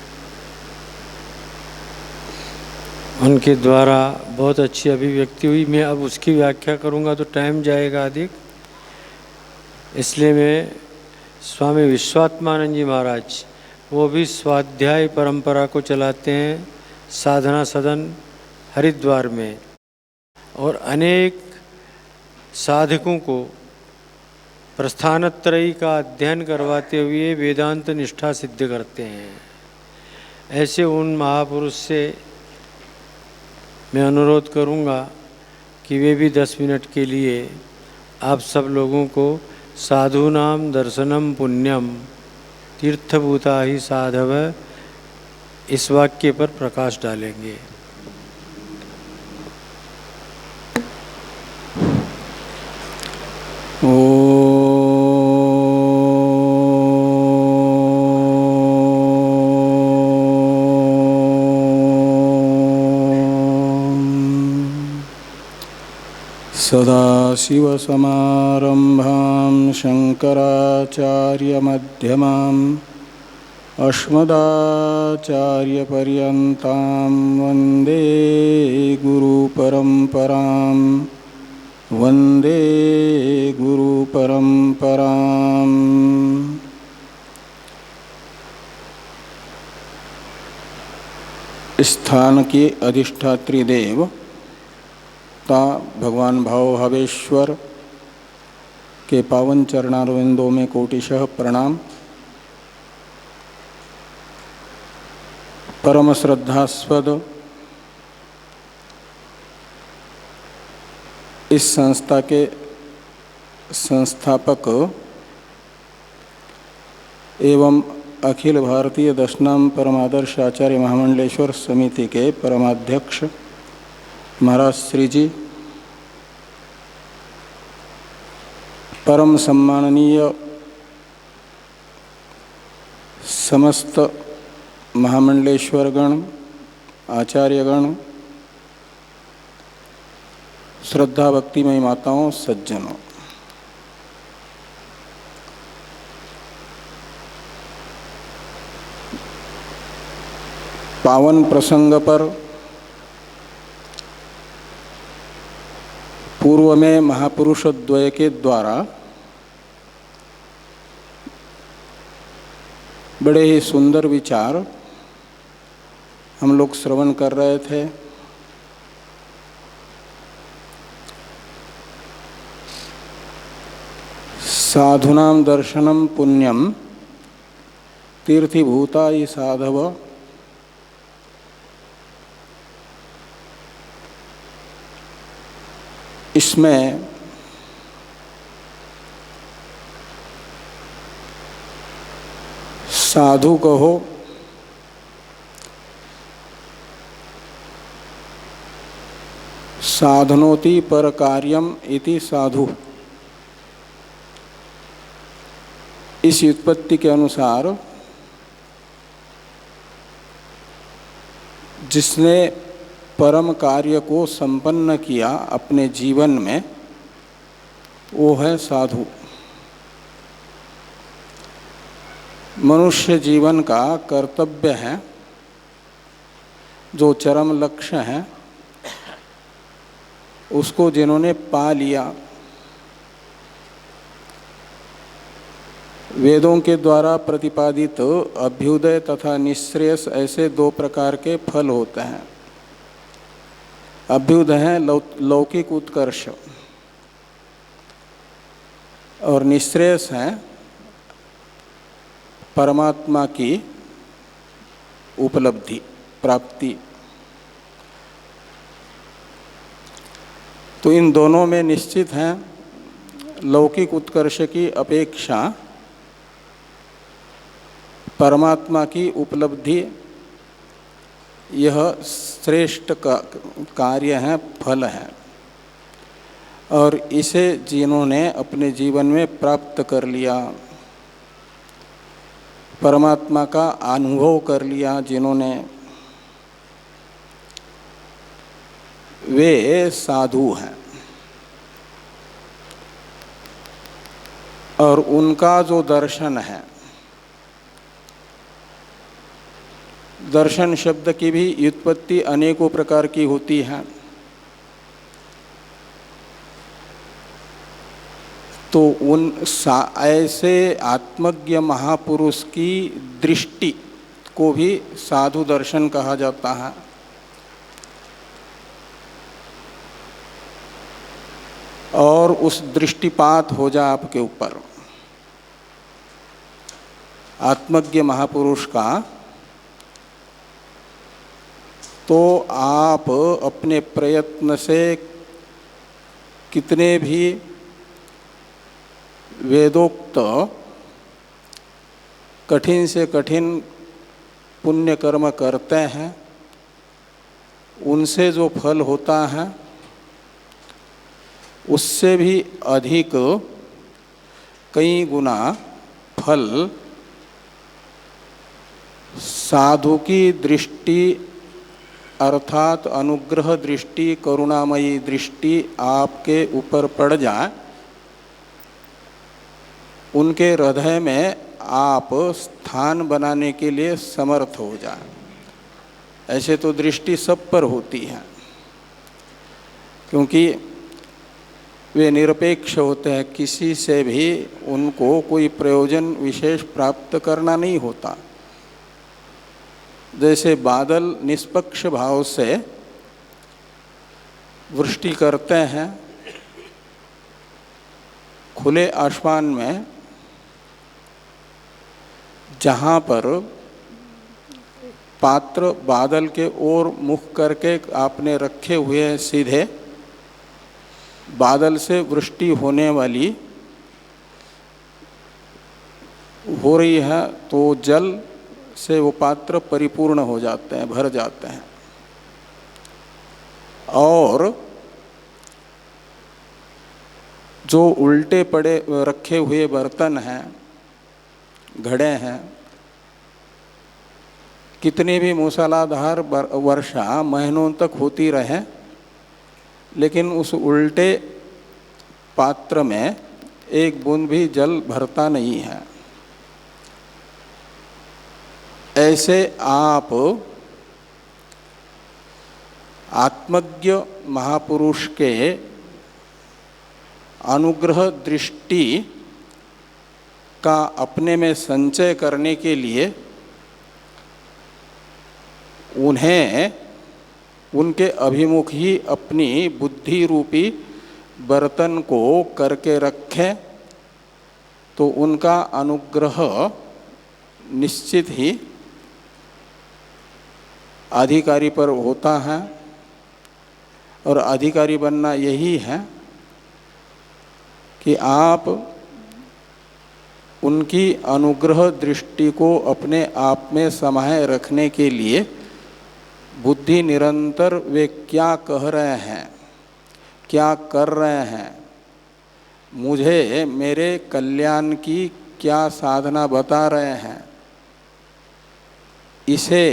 उनके द्वारा बहुत अच्छी अभिव्यक्ति हुई। मैं अब उसकी व्याख्या करूंगा तो टाइम जाएगा अधिक, इसलिए मैं स्वामी विश्वात्मानंद जी महाराज, वो भी स्वाध्याय परंपरा को चलाते हैं साधना सदन हरिद्वार में, और अनेक साधकों को प्रस्थानत्रयी का अध्ययन करवाते हुए वेदांत निष्ठा सिद्ध करते हैं। ऐसे उन महापुरुष से मैं अनुरोध करूंगा कि वे भी 10 मिनट के लिए आप सब लोगों को साधूनाम दर्शनम पुण्यम तीर्थभूता ही साधव इस वाक्य पर प्रकाश डालेंगे। ओ सदाशिवसमारम्भां शङ्कराचार्यमध्यमाम् अस्मदाचार्यपर्यन्तां वन्दे गुरुपरम्परां वन्दे गुरुपरम्पराम्। स्थान के अधिष्ठात्री देव ता भगवान भाव भावेश्वर के पावन चरणारविंदों में कोटिशः प्रणाम। परम श्रद्धास्पद इस संस्था के संस्थापक एवं अखिल भारतीय दशनाम परमादर्श आचार्य महामंडलेश्वर समिति के परमाध्यक्ष महाराज श्री जी, परम सम्माननीय समस्त महामंडलेश्वरगण, आचार्यगण, श्रद्धा भक्तिमय माताओं, सज्जनों, पावन प्रसंग पर पूर्व में महापुरुष द्वय के द्वारा बड़े ही सुंदर विचार हम लोग श्रवण कर रहे थे। साधुनां दर्शनम पुण्यम तीर्थीभूताय साधव, इसमें साधु कहो, साधनोति पर कार्यम इति साधु, इस व्युत्पत्ति के अनुसार जिसने परम कार्य को संपन्न किया अपने जीवन में, वो है साधु। मनुष्य जीवन का कर्तव्य है, जो चरम लक्ष्य है, उसको जिन्होंने पा लिया, वेदों के द्वारा प्रतिपादित अभ्युदय तथा निःश्रेयस ऐसे दो प्रकार के फल होते हैं। अभ्युदय है लौकिक उत्कर्ष और निःश्रेयस है परमात्मा की उपलब्धि प्राप्ति। तो इन दोनों में निश्चित है लौकिक उत्कर्ष की अपेक्षा परमात्मा की उपलब्धि यह श्रेष्ठ कार्य है, फल है, और इसे जिन्होंने अपने जीवन में प्राप्त कर लिया, परमात्मा का अनुभव कर लिया जिन्होंने, वे साधु हैं। और उनका जो दर्शन है, दर्शन शब्द की भी व्युत्पत्ति अनेकों प्रकार की होती है। तो उन ऐसे आत्मज्ञ महापुरुष की दृष्टि को भी साधु दर्शन कहा जाता है। और उस दृष्टिपात हो जाए आपके ऊपर आत्मज्ञ महापुरुष का, तो आप अपने प्रयत्न से कितने भी वेदोक्त कठिन से कठिन पुण्य कर्म करते हैं, उनसे जो फल होता है उससे भी अधिक कई गुना फल साधु की दृष्टि अर्थात अनुग्रह दृष्टि, करुणामयी दृष्टि आपके ऊपर पड़ जाए, उनके हृदय में आप स्थान बनाने के लिए समर्थ हो जाए। ऐसे तो दृष्टि सब पर होती है, क्योंकि वे निरपेक्ष होते हैं, किसी से भी उनको कोई प्रयोजन विशेष प्राप्त करना नहीं होता। जैसे बादल निष्पक्ष भाव से वृष्टि करते हैं, खुले आसमान में जहाँ पर पात्र बादल के ओर मुख करके आपने रखे हुए हैं सीधे, बादल से वृष्टि होने वाली हो रही है, तो जल से वो पात्र परिपूर्ण हो जाते हैं, भर जाते हैं। और जो उल्टे पड़े रखे हुए बर्तन हैं, घड़े हैं, कितनी भी मूसलाधार वर्षा महीनों तक होती रहे, लेकिन उस उल्टे पात्र में एक बूंद भी जल भरता नहीं है। ऐसे आप आत्मज्ञ महापुरुष के अनुग्रह दृष्टि का अपने में संचय करने के लिए उन्हें उनके अभिमुख ही अपनी बुद्धि रूपी बर्तन को करके रखें, तो उनका अनुग्रह निश्चित ही अधिकारी पर होता है। और अधिकारी बनना यही है कि आप उनकी अनुग्रह दृष्टि को अपने आप में समाये रखने के लिए बुद्धि निरंतर वे क्या कह रहे हैं, क्या कर रहे हैं, मुझे मेरे कल्याण की क्या साधना बता रहे हैं, इसे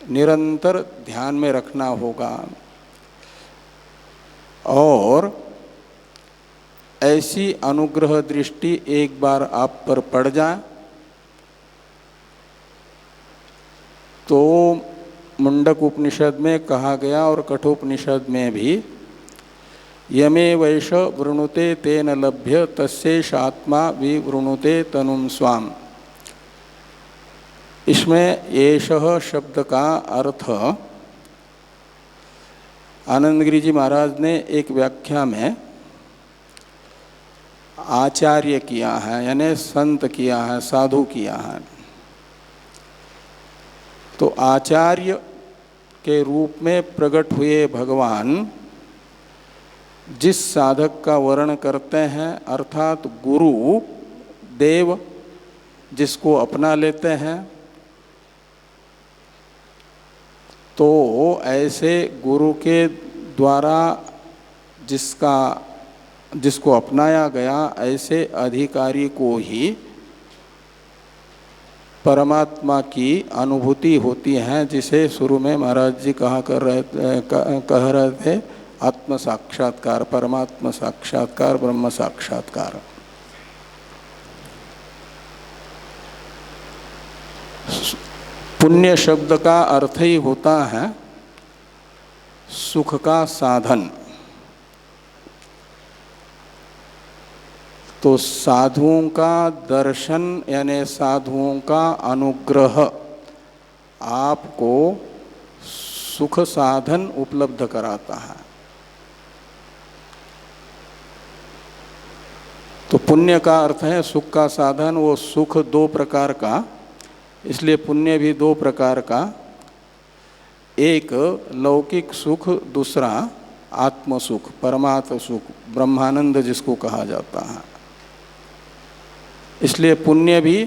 निरंतर ध्यान में रखना होगा। और ऐसी अनुग्रह दृष्टि एक बार आप पर पड़ जाए तो मुंडक उपनिषद में कहा गया और कठोपनिषद में भी, यमे वैश वृणुते तेन लभ्य तस्यैष आत्मा विवृणुते तनुम स्वाम। इसमें येषः शब्द का अर्थ आनंदगिरी जी महाराज ने एक व्याख्या में आचार्य किया है, यानी संत किया है, साधु किया है। तो आचार्य के रूप में प्रकट हुए भगवान जिस साधक का वर्ण करते हैं, अर्थात गुरु देव जिसको अपना लेते हैं, तो ऐसे गुरु के द्वारा जिसको अपनाया गया, ऐसे अधिकारी को ही परमात्मा की अनुभूति होती है, जिसे शुरू में महाराज जी कह रहे थे आत्म साक्षात्कार, परमात्मा साक्षात्कार, ब्रह्म साक्षात्कार। पुण्य शब्द का अर्थ ही होता है सुख का साधन। तो साधुओं का दर्शन यानी साधुओं का अनुग्रह आपको सुख साधन उपलब्ध कराता है। तो पुण्य का अर्थ है सुख का साधन। वो सुख दो प्रकार का, इसलिए पुण्य भी दो प्रकार का, एक लौकिक सुख, दूसरा आत्म सुख, परमात्म सुख, ब्रह्मानंद जिसको कहा जाता है। इसलिए पुण्य भी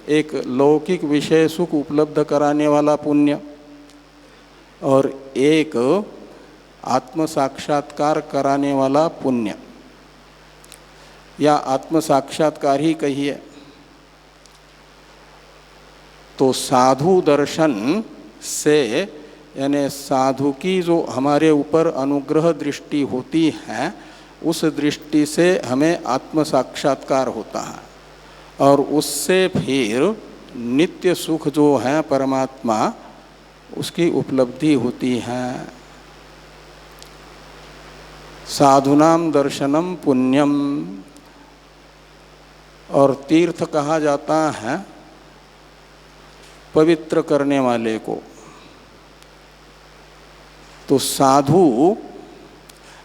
एक लौकिक विषय सुख उपलब्ध कराने वाला पुण्य, और एक आत्म साक्षात्कार कराने वाला पुण्य, या आत्म साक्षात्कार ही कहिए। तो साधु दर्शन से यानी साधु की जो हमारे ऊपर अनुग्रह दृष्टि होती है, उस दृष्टि से हमें आत्म साक्षात्कार होता है और उससे फिर नित्य सुख जो है परमात्मा, उसकी उपलब्धि होती है। साधुनाम दर्शनम पुण्यम, और तीर्थ कहा जाता है पवित्र करने वाले को। तो साधु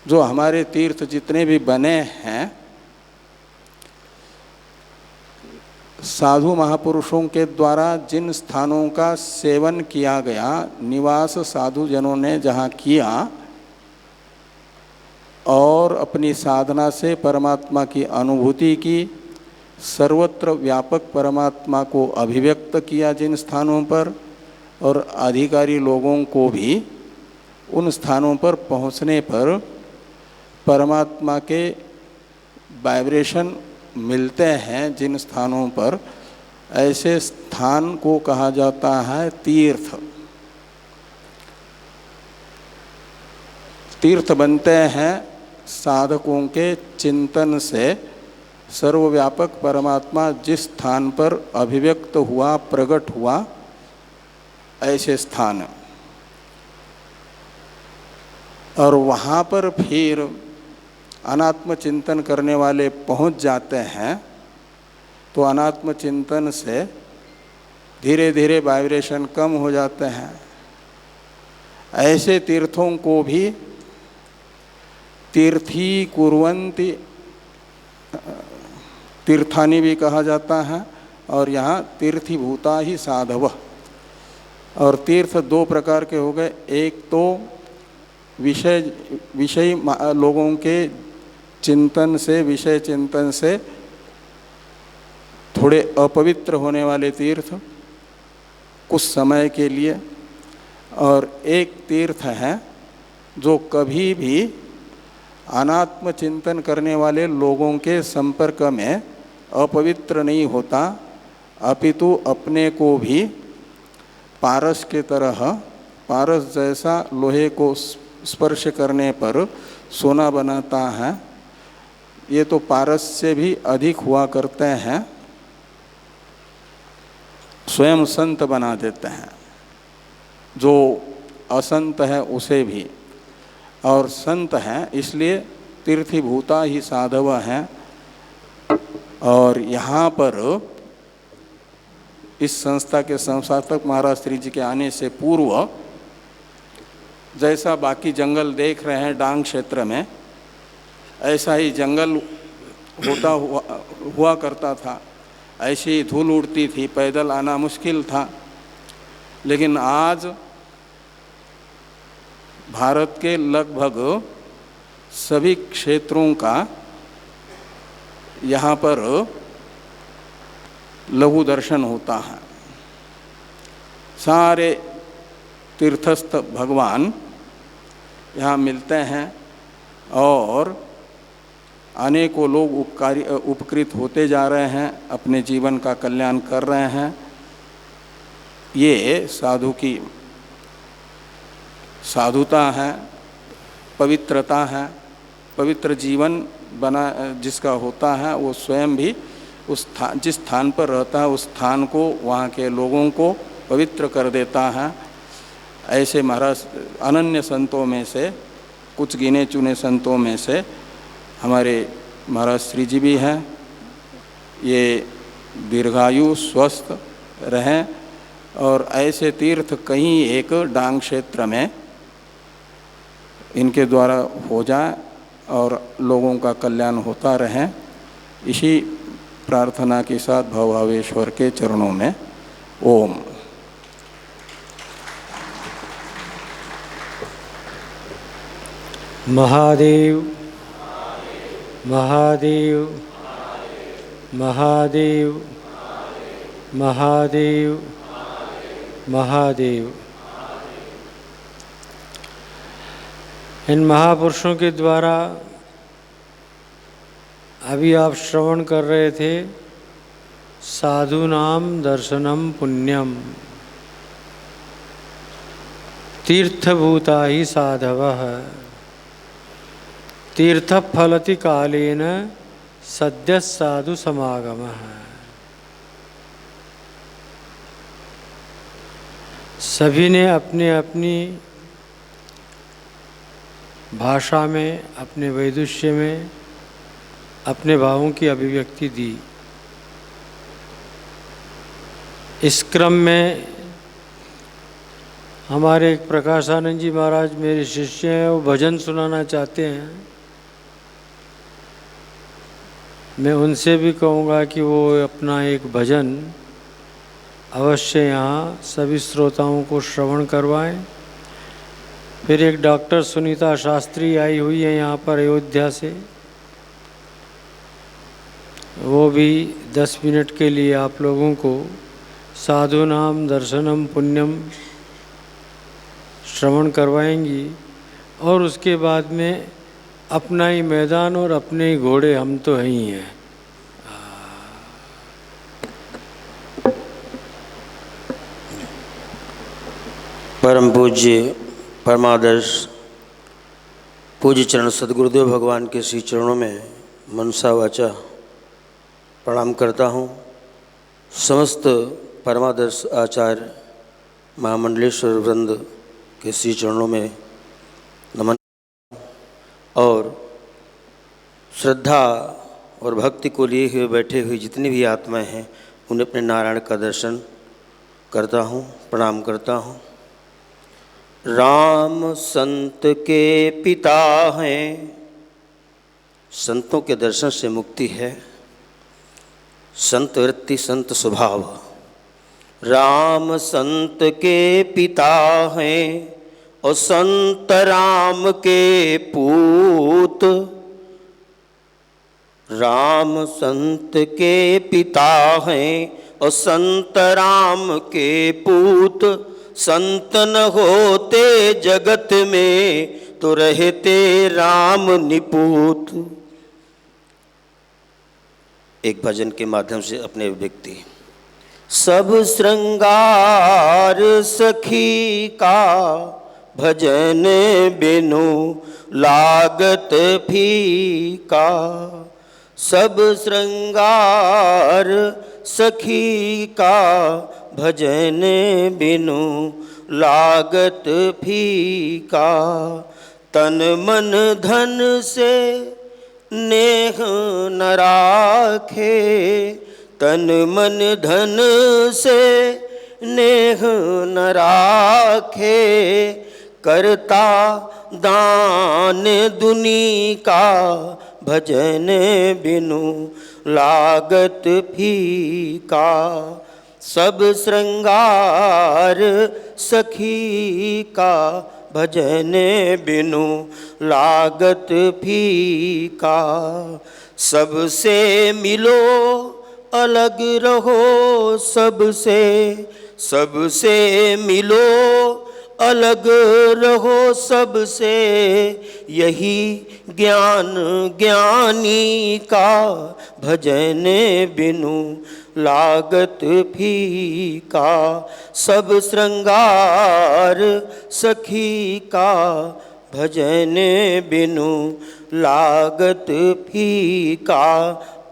जो हमारे तीर्थ जितने भी बने हैं, साधु महापुरुषों के द्वारा जिन स्थानों का सेवन किया गया, निवास साधु जनों ने जहाँ किया और अपनी साधना से परमात्मा की अनुभूति की, सर्वत्र व्यापक परमात्मा को अभिव्यक्त किया जिन स्थानों पर, और अधिकारी लोगों को भी उन स्थानों पर पहुँचने पर परमात्मा के वाइब्रेशन मिलते हैं जिन स्थानों पर, ऐसे स्थान को कहा जाता है तीर्थ। तीर्थ बनते हैं साधकों के चिंतन से सर्वव्यापक परमात्मा जिस स्थान पर अभिव्यक्त हुआ, प्रकट हुआ, ऐसे स्थान। और वहाँ पर फिर अनात्म चिंतन करने वाले पहुँच जाते हैं, तो अनात्म चिंतन से धीरे धीरे वाइब्रेशन कम हो जाते हैं। ऐसे तीर्थों को भी तीर्थी कुर्वन्ति तीर्थानि भी कहा जाता है, और यहाँ तीर्थीभूता ही साधव। और तीर्थ दो प्रकार के हो गए, एक तो विषय लोगों के चिंतन से, विषय चिंतन से थोड़े अपवित्र होने वाले तीर्थ कुछ समय के लिए, और एक तीर्थ है जो कभी भी अनात्म चिंतन करने वाले लोगों के संपर्क में अपवित्र नहीं होता, अपितु अपने को भी पारस के तरह, पारस जैसा लोहे को स्पर्श करने पर सोना बनाता है, ये तो पारस से भी अधिक हुआ करते हैं, स्वयं संत बना देते हैं, जो असंत है उसे भी। और संत हैं इसलिए तीर्थीभूता ही साधव हैं। और यहाँ पर इस संस्था के संस्थापक महाराज श्री जी के आने से पूर्व जैसा बाकी जंगल देख रहे हैं डांग क्षेत्र में, ऐसा ही जंगल हुआ करता था, ऐसी ही धूल उड़ती थी, पैदल आना मुश्किल था। लेकिन आज भारत के लगभग सभी क्षेत्रों का यहाँ पर लघु दर्शन होता है। सारे तीर्थस्थ भगवान यहाँ मिलते हैं और अनेकों लोग उपकृत होते जा रहे हैं, अपने जीवन का कल्याण कर रहे हैं। ये साधु की साधुता है, पवित्रता है। पवित्र जीवन बना जिसका होता है वो स्वयं भी उस जिस स्थान पर रहता है उस स्थान को, वहाँ के लोगों को पवित्र कर देता है। ऐसे महाराज अनन्य संतों में से, कुछ गिने चुने संतों में से हमारे महाराज श्री जी भी हैं। ये दीर्घायु स्वस्थ रहें और ऐसे तीर्थ कहीं एक डांग क्षेत्र में इनके द्वारा हो जाए और लोगों का कल्याण होता रहे। इसी प्रार्थना के साथ भवभावेश्वर के चरणों में ओम। महादेव महादेव महादेव महादेव महादेव। इन महापुरुषों के द्वारा अभी आप श्रवण कर रहे थे साधु नाम दर्शनम पुण्यम। तीर्थभूता ही साधवः तीर्थफलति कालेन सद्य साधु समागमः। सभी ने अपने अपनी भाषा में, अपने वैदुष्य में अपने भावों की अभिव्यक्ति दी। इस क्रम में हमारे एक प्रकाशानंद जी महाराज मेरे शिष्य हैं, वो भजन सुनाना चाहते हैं। मैं उनसे भी कहूँगा कि वो अपना एक भजन अवश्य यहाँ सभी श्रोताओं को श्रवण करवाएं। फिर एक डॉक्टर सुनीता शास्त्री आई हुई है यहाँ पर अयोध्या से, वो भी 10 मिनट के लिए आप लोगों को साधु नाम दर्शनम पुण्यम श्रवण करवाएंगी। और उसके बाद में अपना ही मैदान और अपने ही घोड़े, हम तो ही हैं। परम पूज्य परमादर्श पूज्य चरण सद्गुरुदेव भगवान के श्री चरणों में मनसा वाचा प्रणाम करता हूँ। समस्त परमादर्श आचार्य महामंडलेश्वर वृंद के श्री चरणों में नमन और श्रद्धा और भक्ति को लिए हुए बैठे हुए जितनी भी आत्माएं हैं उन्हें अपने नारायण का दर्शन करता हूँ, प्रणाम करता हूँ। राम संत के पिता हैं, संतों के दर्शन से मुक्ति है। संत वृत्ति संत स्वभाव। राम संत के पिता हैं और संत राम के पूत। राम संत के पिता हैं और संत राम के पूत। संत न होते जगत में तो रहते राम निपूत। एक भजन के माध्यम से अपने व्यक्ति। सब श्रृंगार सखी का भजन बिनु लागत फीका। सब श्रृंगार सखी का भजन बिनु लागत फीका। तन मन धन से नेह न राखे। तन मन धन से नेह न राखे। करता दान दुनी का भजन बिनु लागत फीका। सब श्रृंगार सखी का भजन बिनु लागत फीका। सबसे मिलो अलग रहो सबसे। सबसे मिलो अलग रहो सबसे। यही ज्ञान ज्ञानी का भजन बिनु लागत फीका। सब श्रृंगार सखी का भजन बिनु लागत फीका।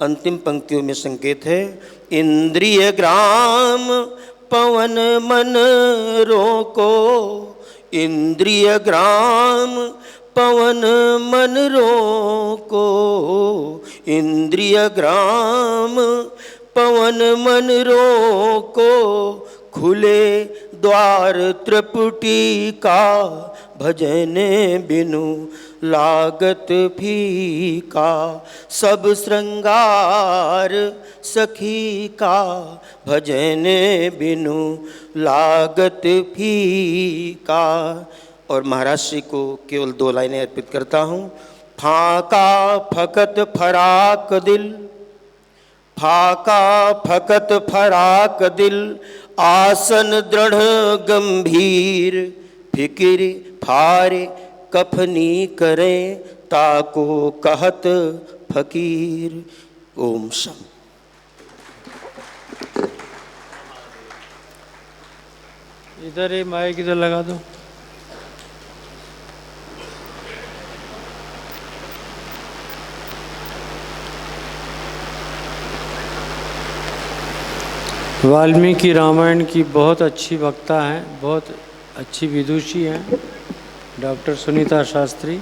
अंतिम पंक्तियों में संकेत है। इंद्रिय ग्राम पवन मन रोको। इंद्रिय ग्राम पवन मन रोको। इंद्रिय ग्राम पवन मन रोको। खुले द्वार त्रिपुटी का भजन बिनु लागत फीका। सब श्रृंगार सखी का भजन बिनु लागत फीका। और महाराज श्री को केवल 2 लाइनें अर्पित करता हूँ। फाका फकत फराक दिल। फाका फकत फराक दिल। आसन दृढ़ गंभीर। फिकिर फारे कफनी करें ताको कहत फकीर। ओम शम। इधर ये माइक इधर लगा दो। वाल्मीकि रामायण की बहुत अच्छी वक्ता हैं, बहुत अच्छी विदुषी हैं। डॉक्टर सुनीता शास्त्री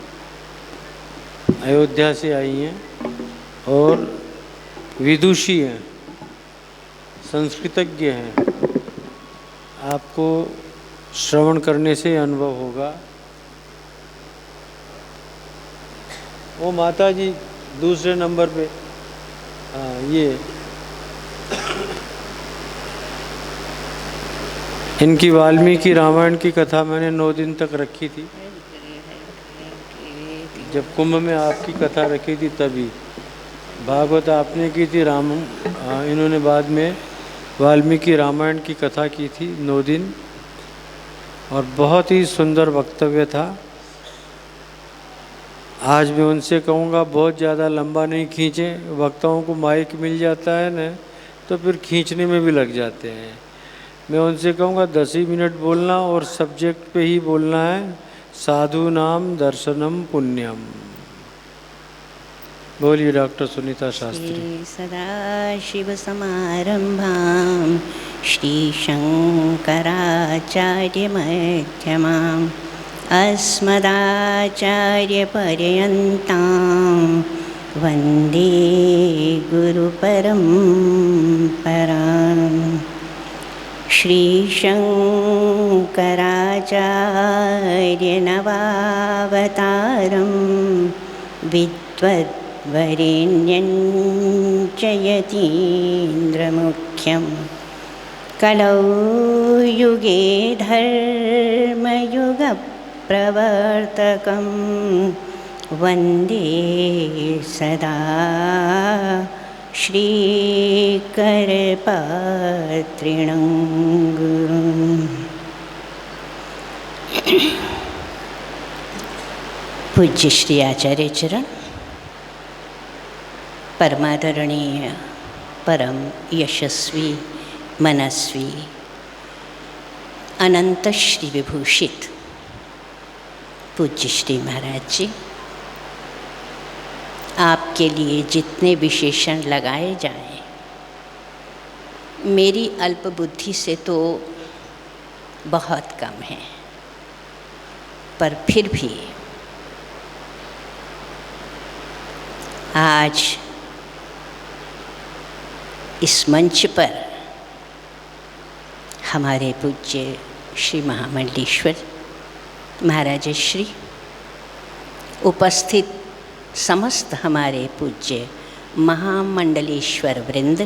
अयोध्या से आई हैं और विदुषी हैं, संस्कृतज्ञ हैं। आपको श्रवण करने से अनुभव होगा। वो माता जी दूसरे नंबर पे, ये इनकी वाल्मीकि रामायण की कथा मैंने 9 दिन तक रखी थी। जब कुंभ में आपकी कथा रखी थी तभी। भागवत आपने की थी, इन्होंने बाद में वाल्मीकि रामायण की कथा की थी 9 दिन, और बहुत ही सुंदर वक्तव्य था। आज मैं उनसे कहूँगा बहुत ज़्यादा लंबा नहीं खींचें। वक्ताओं को माइक मिल जाता है न, तो फिर खींचने में भी लग जाते हैं। मैं उनसे कहूँगा 10 ही मिनट बोलना और सब्जेक्ट पे ही बोलना है। साधु नाम दर्शनम पुण्यम। बोलिए डॉक्टर सुनीता शास्त्री। सदाशिव समारंभां श्री शंकराचार्य मध्यमाम् अस्मदाचार्य पर्यन्तां वन्दे गुरुपरम्पराम्। श्रीशङ्कराचार्य नवावतारं विद्वद्वरेण्यं च यतीन्द्रमुख्यं कलौ युगे धर्मयुगप्रवर्तकं वन्दे सदा श्रीकरपात्रिणं गुरुम्। पूज्य श्री आचार्य चरण, परमादरणीय परम यशस्वी मनस्वी अनंत श्री विभूषित पूज्य श्री महाराज जी, आपके लिए जितने विशेषण लगाए जाएं मेरी अल्प बुद्धि से तो बहुत कम है, पर फिर भी आज इस मंच पर हमारे पूज्य श्री महामंडलेश्वर महाराज श्री, उपस्थित समस्त हमारे पूज्य महामंडलेश्वर वृंद,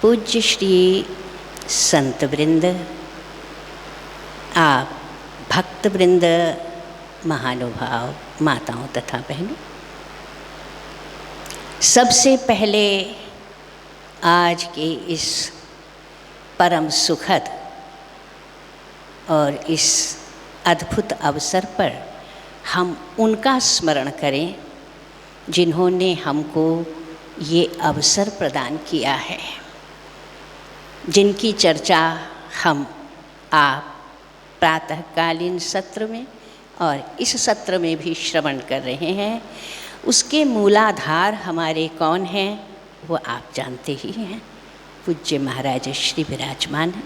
पूज्य श्री संत वृंद, आप भक्त वृंद, महानुभाव, माताओं तथा बहनों, सबसे पहले आज के इस परम सुखद और इस अद्भुत अवसर पर हम उनका स्मरण करें जिन्होंने हमको ये अवसर प्रदान किया है, जिनकी चर्चा हम आप प्रातःकालीन सत्र में और इस सत्र में भी श्रवण कर रहे हैं। उसके मूलाधार हमारे कौन हैं वो आप जानते ही हैं। पूज्य महाराज श्री विराजमान हैं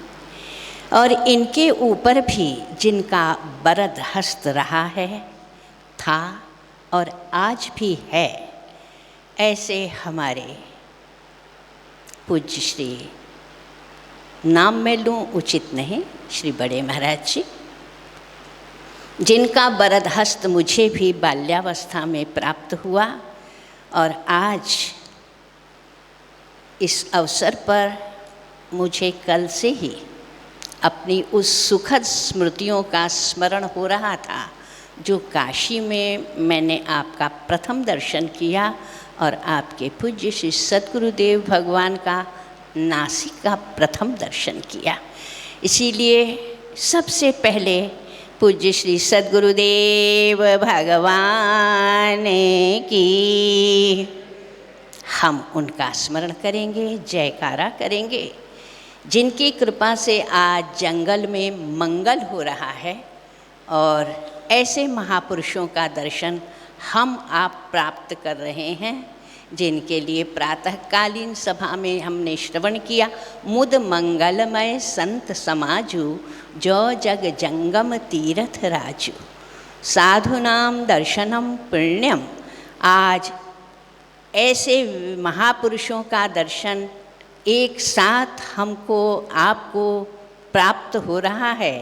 और इनके ऊपर भी जिनका वरद हस्त रहा है, था और आज भी है, ऐसे हमारे पूज्य श्री, नाम में लूँ उचित नहीं, श्री बड़े महाराज जी, जिनका वरद हस्त मुझे भी बाल्यावस्था में प्राप्त हुआ और आज इस अवसर पर मुझे कल से ही अपनी उस सुखद स्मृतियों का स्मरण हो रहा था जो काशी में मैंने आपका प्रथम दर्शन किया और आपके पूज्य श्री सद्गुरुदेव भगवान का नासिक का प्रथम दर्शन किया। इसीलिए सबसे पहले पूज्य श्री सद्गुरुदेव भगवान की हम उनका स्मरण करेंगे, जयकारा करेंगे, जिनकी कृपा से आज जंगल में मंगल हो रहा है और ऐसे महापुरुषों का दर्शन हम आप प्राप्त कर रहे हैं। जिनके लिए प्रातःकालीन सभा में हमने श्रवण किया। मुद मंगलमय संत समाजू, जो जग जंगम तीरथ राजू, साधुनाम दर्शनम पुण्यम। आज ऐसे महापुरुषों का दर्शन एक साथ हमको आपको प्राप्त हो रहा है।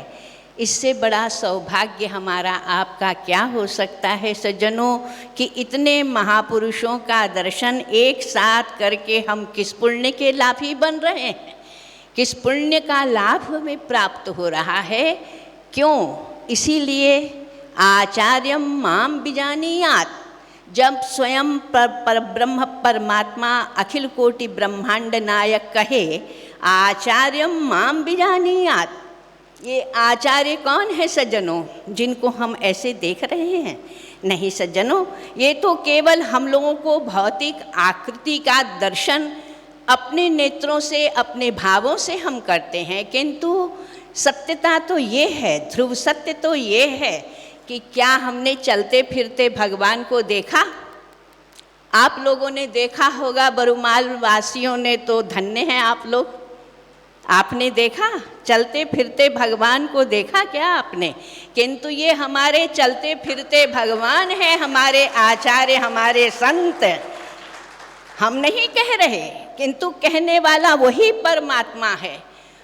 इससे बड़ा सौभाग्य हमारा आपका क्या हो सकता है सज्जनों, कि इतने महापुरुषों का दर्शन एक साथ करके हम किस पुण्य के लाभी बन रहे हैं, किस पुण्य का लाभ हमें प्राप्त हो रहा है। क्यों? इसीलिए आचार्यम माम बिजानीयात, जब स्वयं पर ब्रह्म परमात्मा अखिल कोटि ब्रह्मांड नायक कहे आचार्यम माम बिजानीयात, ये आचार्य कौन है सज्जनों, जिनको हम ऐसे देख रहे हैं? नहीं सज्जनों, ये तो केवल हम लोगों को भौतिक आकृति का दर्शन अपने नेत्रों से, अपने भावों से हम करते हैं, किंतु सत्यता तो ये है, ध्रुव सत्य तो ये है कि क्या हमने चलते फिरते भगवान को देखा? आप लोगों ने देखा होगा, बरुमाल वासियों ने तो धन्य हैं आप लोग। आपने देखा चलते फिरते भगवान को देखा क्या आपने? किंतु ये हमारे चलते फिरते भगवान है, हमारे आचार्य, हमारे संत। हम नहीं कह रहे, किंतु कहने वाला वही परमात्मा है,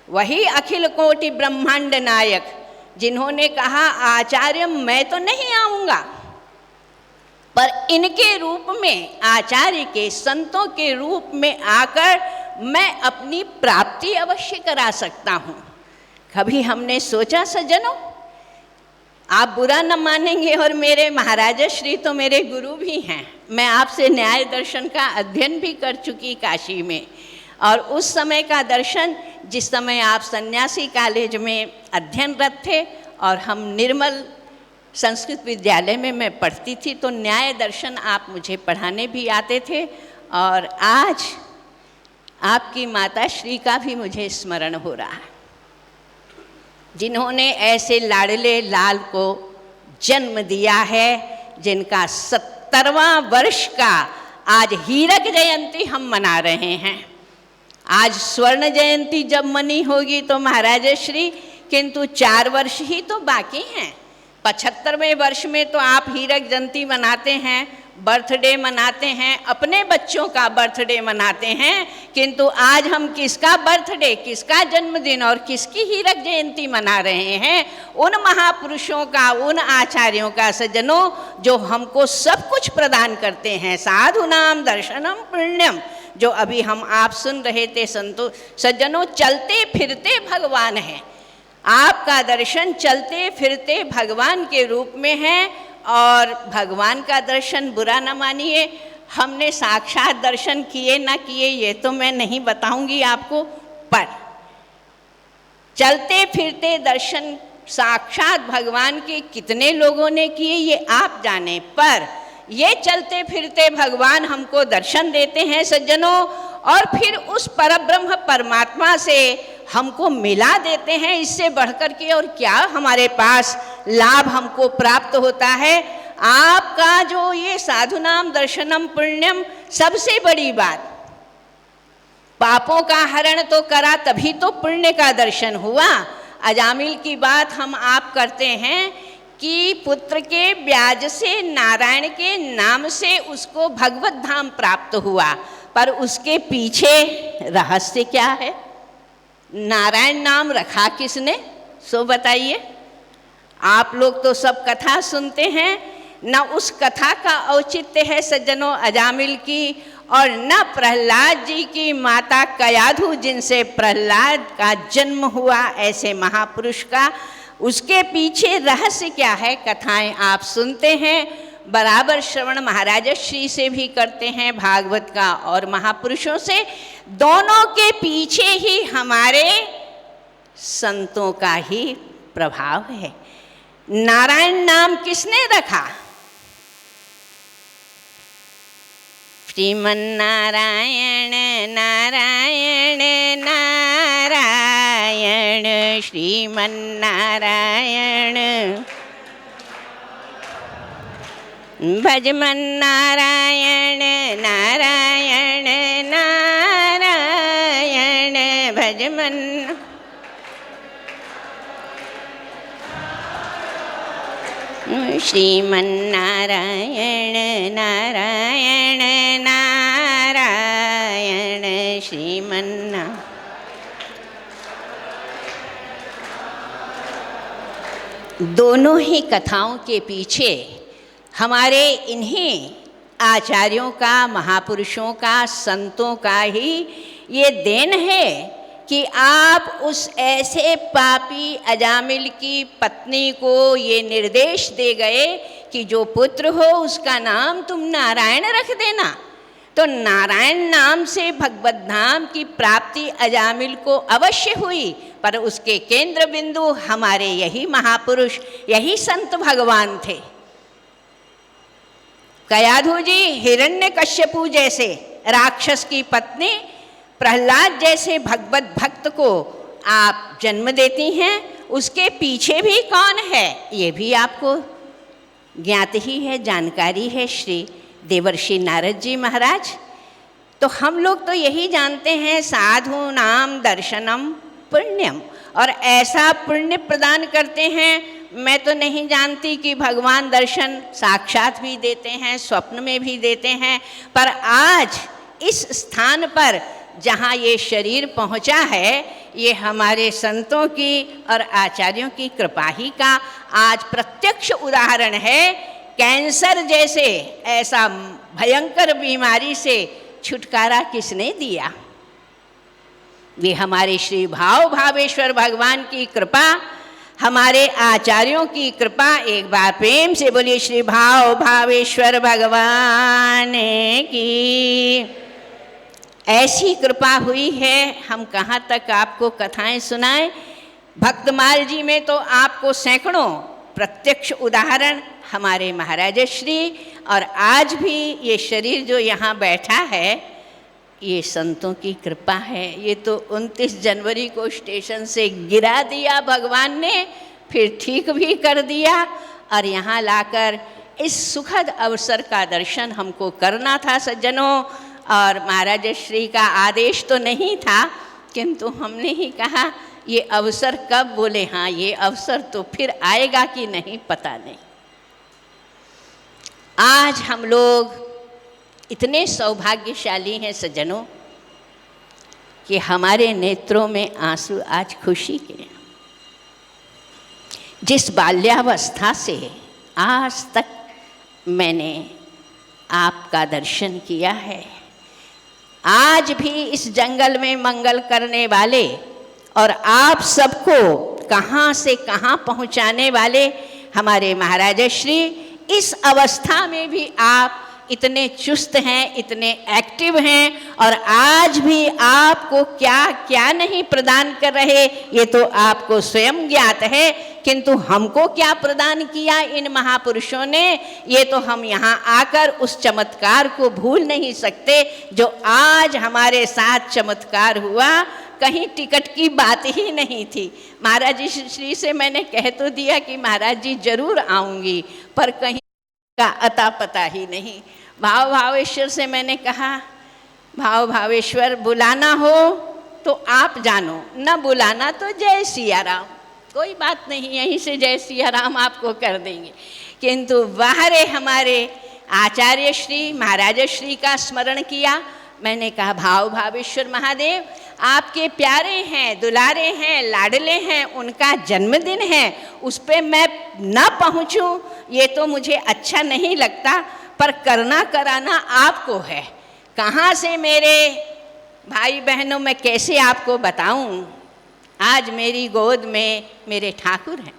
वही अखिल कोटि ब्रह्मांड नायक, जिन्होंने कहा आचार्य मैं तो नहीं आऊँगा, पर इनके रूप में, आचार्य के, संतों के रूप में आकर मैं अपनी प्राप्ति अवश्य करा सकता हूँ। कभी हमने सोचा सज्जनों? आप बुरा न मानेंगे, और मेरे महाराज श्री तो मेरे गुरु भी हैं। मैं आपसे न्याय दर्शन का अध्ययन भी कर चुकी काशी में, और उस समय का दर्शन, जिस समय आप सन्यासी कॉलेज में अध्ययनरत थे और हम निर्मल संस्कृत विद्यालय में मैं पढ़ती थी, तो न्याय दर्शन आप मुझे पढ़ाने भी आते थे। और आज आपकी माता श्री का भी मुझे स्मरण हो रहा है, जिन्होंने ऐसे लाडले लाल को जन्म दिया है, जिनका 70वां वर्ष का आज हीरक जयंती हम मना रहे हैं। आज स्वर्ण जयंती जब मनी होगी तो महाराज श्री, किंतु 4 वर्ष ही तो बाकी हैं। 75वें वर्ष में तो आप हीरक जयंती मनाते हैं, बर्थडे मनाते हैं, अपने बच्चों का बर्थडे मनाते हैं, किंतु आज हम किसका बर्थडे, किसका जन्मदिन और किसकी हीरक जयंती मना रहे हैं? उन महापुरुषों का, उन आचार्यों का सज्जनों, जो हमको सब कुछ प्रदान करते हैं। साधु नाम दर्शनम पुण्यम, जो अभी हम आप सुन रहे थे संतो सज्जनों, चलते फिरते भगवान है। आपका दर्शन चलते फिरते भगवान के रूप में है, और भगवान का दर्शन बुरा न मानिए, हमने साक्षात दर्शन किए ना किए ये तो मैं नहीं बताऊंगी आपको, पर चलते फिरते दर्शन साक्षात भगवान के कितने लोगों ने किए ये आप जाने, पर ये चलते फिरते भगवान हमको दर्शन देते हैं सज्जनों, और फिर उस परब्रह्म परमात्मा से हमको मिला देते हैं। इससे बढ़कर के और क्या हमारे पास लाभ हमको प्राप्त होता है? आपका जो ये साधु नाम दर्शनम पुण्यम, सबसे बड़ी बात, पापों का हरण तो करा तभी तो पुण्य का दर्शन हुआ। अजामिल की बात हम आप करते हैं कि पुत्र के ब्याज से, नारायण के नाम से उसको भगवत धाम प्राप्त हुआ, पर उसके पीछे रहस्य क्या है? नारायण नाम रखा किसने, सो बताइए। आप लोग तो सब कथा सुनते हैं, न उस कथा का औचित्य है सज्जनों अजामिल की, और न प्रहलाद जी की माता कयाधु, जिनसे प्रहलाद का जन्म हुआ, ऐसे महापुरुष का, उसके पीछे रहस्य क्या है? कथाएं आप सुनते हैं, बराबर श्रवण महाराज श्री से भी करते हैं भागवत का, और महापुरुषों से, दोनों के पीछे ही हमारे संतों का ही प्रभाव है। नारायण नाम किसने रखा? श्रीमन नारायण नारायण नारायण, श्रीमन नारायण, भजमन नारायण नारायण। मन श्रीमन्नारायण नारायण नारायण श्रीमन्ना। दोनों ही कथाओं के पीछे हमारे इन्हीं आचार्यों का, महापुरुषों का, संतों का ही ये देन है कि आप उस ऐसे पापी अजामिल की पत्नी को ये निर्देश दे गए कि जो पुत्र हो उसका नाम तुम नारायण रख देना। तो नारायण नाम से भगवत धाम की प्राप्ति अजामिल को अवश्य हुई, पर उसके केंद्र बिंदु हमारे यही महापुरुष, यही संत भगवान थे। कयाधु जी हिरण्यकश्यपु जैसे राक्षस की पत्नी, प्रहलाद जैसे भगवत भक्त को आप जन्म देती हैं, उसके पीछे भी कौन है ये भी आपको ज्ञात ही है, जानकारी है, श्री देवर्षि नारद जी महाराज। तो हम लोग तो यही जानते हैं साधु नाम दर्शनम पुण्यम, और ऐसा पुण्य प्रदान करते हैं। मैं तो नहीं जानती कि भगवान दर्शन साक्षात भी देते हैं, स्वप्न में भी देते हैं, पर आज इस स्थान पर जहाँ ये शरीर पहुँचा है, ये हमारे संतों की और आचार्यों की कृपा ही का आज प्रत्यक्ष उदाहरण है। कैंसर जैसे ऐसा भयंकर बीमारी से छुटकारा किसने दिया? ये हमारे श्री भाव भावेश्वर भगवान की कृपा, हमारे आचार्यों की कृपा। एक बार प्रेम से बोलिए श्री भाव भावेश्वर भगवान की। ऐसी कृपा हुई है, हम कहाँ तक आपको कथाएं सुनाएं। भक्तमाल जी में तो आपको सैकड़ों प्रत्यक्ष उदाहरण हमारे महाराज श्री, और आज भी ये शरीर जो यहाँ बैठा है ये संतों की कृपा है। ये तो 29 जनवरी को स्टेशन से गिरा दिया भगवान ने, फिर ठीक भी कर दिया, और यहाँ लाकर इस सुखद अवसर का दर्शन हमको करना था सज्जनों। और महाराज श्री का आदेश तो नहीं था, किंतु हमने ही कहा ये अवसर कब, बोले हाँ ये अवसर तो फिर आएगा कि नहीं पता नहीं। आज हम लोग इतने सौभाग्यशाली हैं सज्जनों कि हमारे नेत्रों में आंसू आज खुशी के। जिस बाल्यावस्था से आज तक मैंने आपका दर्शन किया है, आज भी इस जंगल में मंगल करने वाले और आप सबको कहाँ से कहाँ पहुँचाने वाले हमारे महाराज श्री, इस अवस्था में भी आप इतने चुस्त हैं, इतने एक्टिव हैं, और आज भी आपको क्या क्या नहीं प्रदान कर रहे ये तो आपको स्वयं ज्ञात है। किंतु हमको क्या प्रदान किया इन महापुरुषों ने, ये तो हम यहाँ आकर उस चमत्कार को भूल नहीं सकते जो आज हमारे साथ चमत्कार हुआ। कहीं टिकट की बात ही नहीं थी। महाराज जी श्री से मैंने कह तो दिया कि महाराज जी जरूर आऊँगी, पर कहीं का अता पता ही नहीं। भाव भावेश्वर से मैंने कहा, भाव भावेश्वर बुलाना हो तो आप जानो, न बुलाना तो जय सिया राम, कोई बात नहीं, यहीं से जय सिया राम आपको कर देंगे। किंतु बाहरे हमारे आचार्य श्री महाराज श्री का स्मरण किया। मैंने कहा भाव भावेश्वर महादेव आपके प्यारे हैं, दुलारे हैं, लाडले हैं, उनका जन्मदिन है, उस पर मैं न पहुँचूँ ये तो मुझे अच्छा नहीं लगता, पर करना कराना आपको है। कहाँ से मेरे भाई बहनों मैं कैसे आपको बताऊं, आज मेरी गोद में मेरे ठाकुर हैं।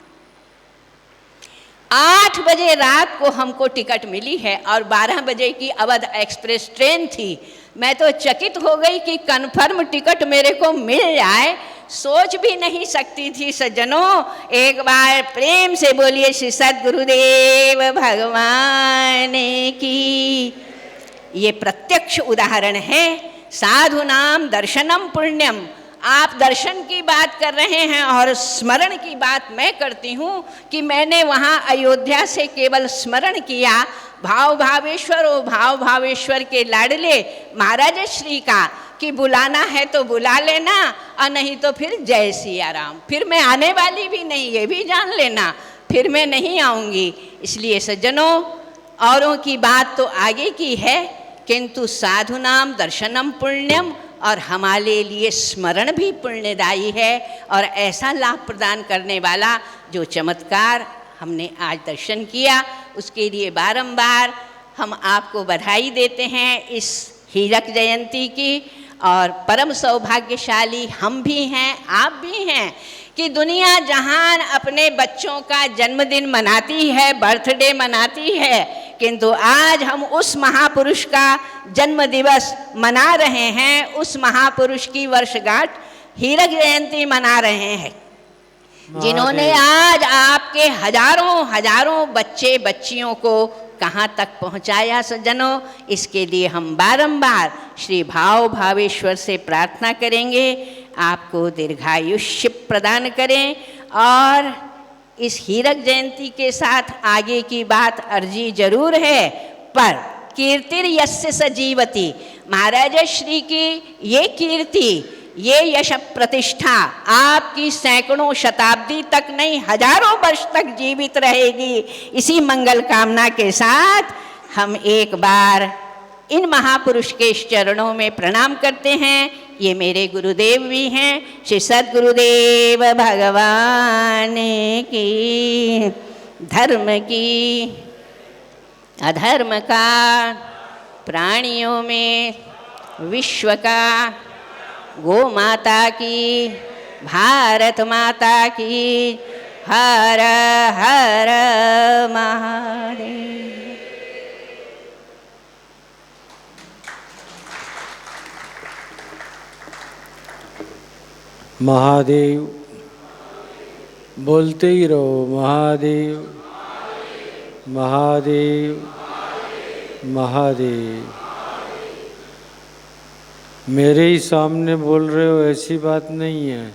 8 बजे रात को हमको टिकट मिली है और 12 बजे की अवध एक्सप्रेस ट्रेन थी। मैं तो चकित हो गई कि कन्फर्म टिकट मेरे को मिल जाए, सोच भी नहीं सकती थी सज्जनों। एक बार प्रेम से बोलिए श्री सद्गुरुदेव भगवान की। ये प्रत्यक्ष उदाहरण है। साधु नाम दर्शनम पुण्यम। आप दर्शन की बात कर रहे हैं और स्मरण की बात मैं करती हूँ कि मैंने वहाँ अयोध्या से केवल स्मरण किया भाव भावेश्वर और भाव भावेश्वर के लाडले महाराज श्री का कि बुलाना है तो बुला लेना और नहीं तो फिर जय सिया राम। फिर मैं आने वाली भी नहीं, ये भी जान लेना, फिर मैं नहीं आऊँगी। इसलिए सज्जनों, औरों की बात तो आगे की है, किंतु साधु नाम दर्शनम पुण्यम, और हमारे लिए स्मरण भी पुण्यदायी है। और ऐसा लाभ प्रदान करने वाला जो चमत्कार हमने आज दर्शन किया, उसके लिए बारंबार हम आपको बधाई देते हैं इस हीरक जयंती की। और परम सौभाग्यशाली हम भी हैं, आप भी हैं कि दुनिया जहान अपने बच्चों का जन्मदिन मनाती है, बर्थडे मनाती है, किंतु आज हम उस महापुरुष का जन्म दिवस मना रहे हैं, उस महापुरुष की वर्षगांठ हीरक जयंती मना रहे हैं, जिन्होंने आज आपके हजारों हजारों बच्चे बच्चियों को कहाँ तक पहुँचाया। सज्जनों, इसके लिए हम बारंबार श्री भाव भावेश्वर से प्रार्थना करेंगे आपको दीर्घायुष्य प्रदान करें। और इस हीरक जयंती के साथ आगे की बात अर्जी जरूर है, पर कीर्तिर यस्य स जीवति, महाराज श्री की ये कीर्ति, ये यश प्रतिष्ठा आपकी सैकड़ों शताब्दी तक नहीं, हजारों वर्ष तक जीवित रहेगी। इसी मंगल कामना के साथ हम एक बार इन महापुरुष के चरणों में प्रणाम करते हैं। ये मेरे गुरुदेव भी हैं, श्री सद्गुरुदेव भगवान की, धर्म की, अधर्म का, प्राणियों में, विश्व का, गो माता की, भारत माता की, हर हर महादेव। महादेव बोलते ही रहो, महादेव महादेव महादेव। मेरे ही सामने बोल रहे हो ऐसी बात नहीं है,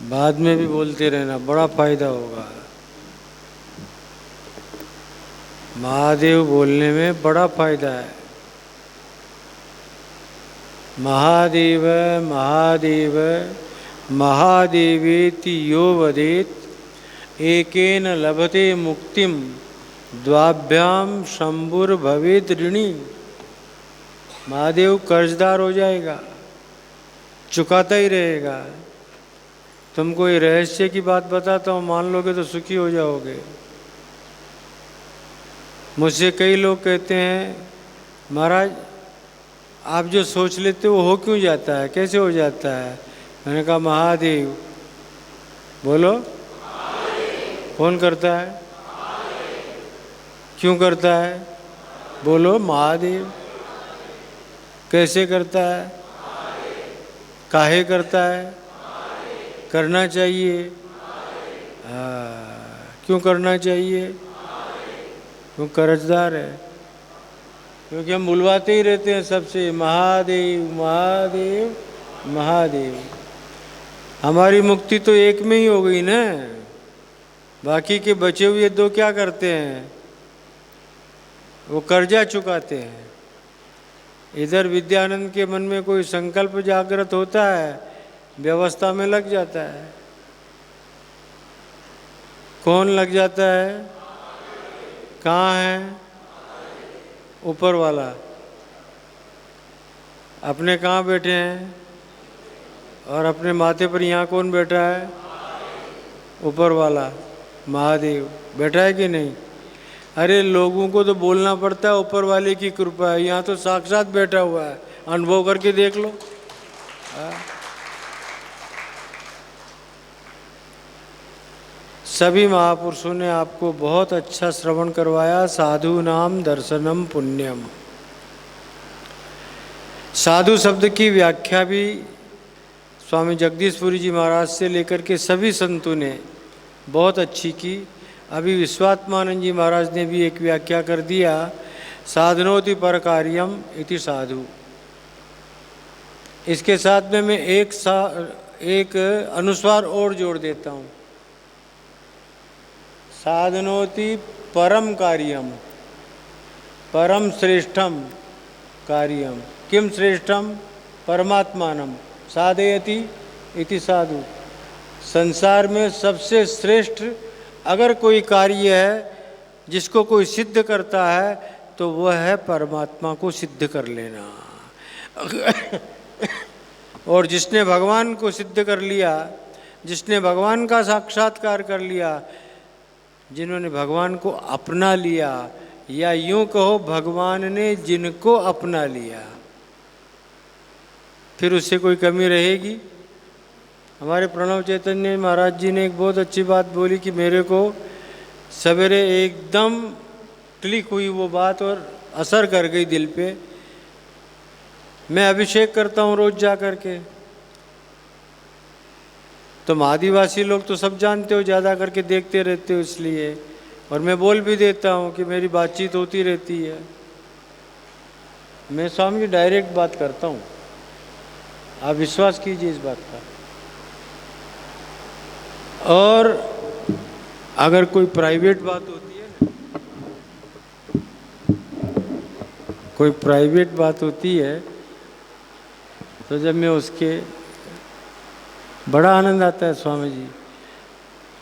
बाद में भी बोलते रहना, बड़ा फायदा होगा। महादेव बोलने में बड़ा फायदा है। महादेव महादेव महादेवेति यो वदेत एकेन लभते मुक्तिम द्वाभ्याम शंभुर्भवेत् ऋणी। महादेव कर्जदार हो जाएगा, चुकाता ही रहेगा। तुमको ये रहस्य की बात बताता हूँ, मान लोगे तो सुखी हो जाओगे। मुझसे कई लोग कहते हैं, महाराज आप जो सोच लेते हो क्यों जाता है, कैसे हो जाता है? मैंने कहा महादेव। बोलो, कौन करता है? क्यों करता है? बोलो, महादेव। कैसे करता है? काहे करता है? करना चाहिए। क्यों करना चाहिए? क्यों कर्जदार है, क्योंकि हम बुलवाते ही रहते हैं सबसे, महादेव महादेव महादेव। हमारी मुक्ति तो एक में ही हो गई ना, बाकी के बचे हुए दो क्या करते हैं? वो कर्जा चुकाते हैं। इधर विद्यानंद के मन में कोई संकल्प जागृत होता है, व्यवस्था में लग जाता है। कौन लग जाता है? कहाँ है? ऊपर वाला। अपने कहाँ बैठे हैं? और अपने माथे पर यहाँ कौन बैठा है? ऊपर वाला महादेव बैठा है कि नहीं? अरे लोगों को तो बोलना पड़ता है ऊपर वाले की कृपा है, यहाँ तो साक्षात बैठा हुआ है, अनुभव करके देख लो। सभी महापुरुषों ने आपको बहुत अच्छा श्रवण करवाया। साधु नाम दर्शनम पुण्यम। साधु शब्द की व्याख्या भी स्वामी जगदीशपुरी जी महाराज से लेकर के सभी संतों ने बहुत अच्छी की। अभी विश्वात्मानंद जी महाराज ने भी एक व्याख्या कर दिया, साधनोति पर कार्यम इति साधु। इसके साथ में मैं एक अनुस्वार और जोड़ देता हूँ, साधनोति परम कार्यम, परम श्रेष्ठम कार्यम, किम श्रेष्ठम, परमात्मानम साधयति इति साधु। संसार में सबसे श्रेष्ठ अगर कोई कार्य है जिसको कोई सिद्ध करता है तो वह है परमात्मा को सिद्ध कर लेना। और जिसने भगवान को सिद्ध कर लिया, जिसने भगवान का साक्षात्कार कर लिया, जिन्होंने भगवान को अपना लिया, या यूं कहो भगवान ने जिनको अपना लिया, फिर उससे कोई कमी रहेगी? हमारे प्रणव चैतन्य महाराज जी ने एक बहुत अच्छी बात बोली कि मेरे को सवेरे एकदम क्लिक हुई वो बात और असर कर गई दिल पे। मैं अभिषेक करता हूँ रोज जा कर के, तुम आदिवासी लोग तो सब जानते हो, ज़्यादा करके देखते रहते हो इसलिए, और मैं बोल भी देता हूँ कि मेरी बातचीत होती रहती है। मैं स्वामी जी डायरेक्ट बात करता हूँ, आप विश्वास कीजिए इस बात का। और अगर कोई प्राइवेट बात होती है ना, कोई प्राइवेट बात होती है तो जब मैं उसके बड़ा आनंद आता है स्वामी जी।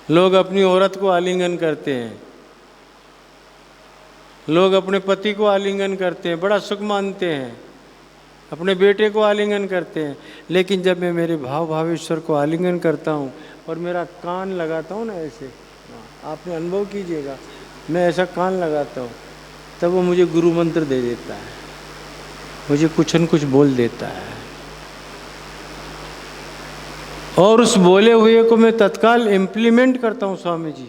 लोग अपनी औरत को आलिंगन करते हैं, लोग अपने पति को आलिंगन करते हैं, बड़ा सुख मानते हैं, अपने बेटे को आलिंगन करते हैं। लेकिन जब मैं मेरे भाव भावेश्वर को आलिंगन करता हूँ और मेरा कान लगाता हूँ ना ऐसे, आपने अनुभव कीजिएगा, मैं ऐसा कान लगाता हूँ, तब वो मुझे गुरु मंत्र दे देता है, मुझे कुछ न कुछ बोल देता है, और उस बोले हुए को मैं तत्काल इम्प्लीमेंट करता हूँ स्वामी जी,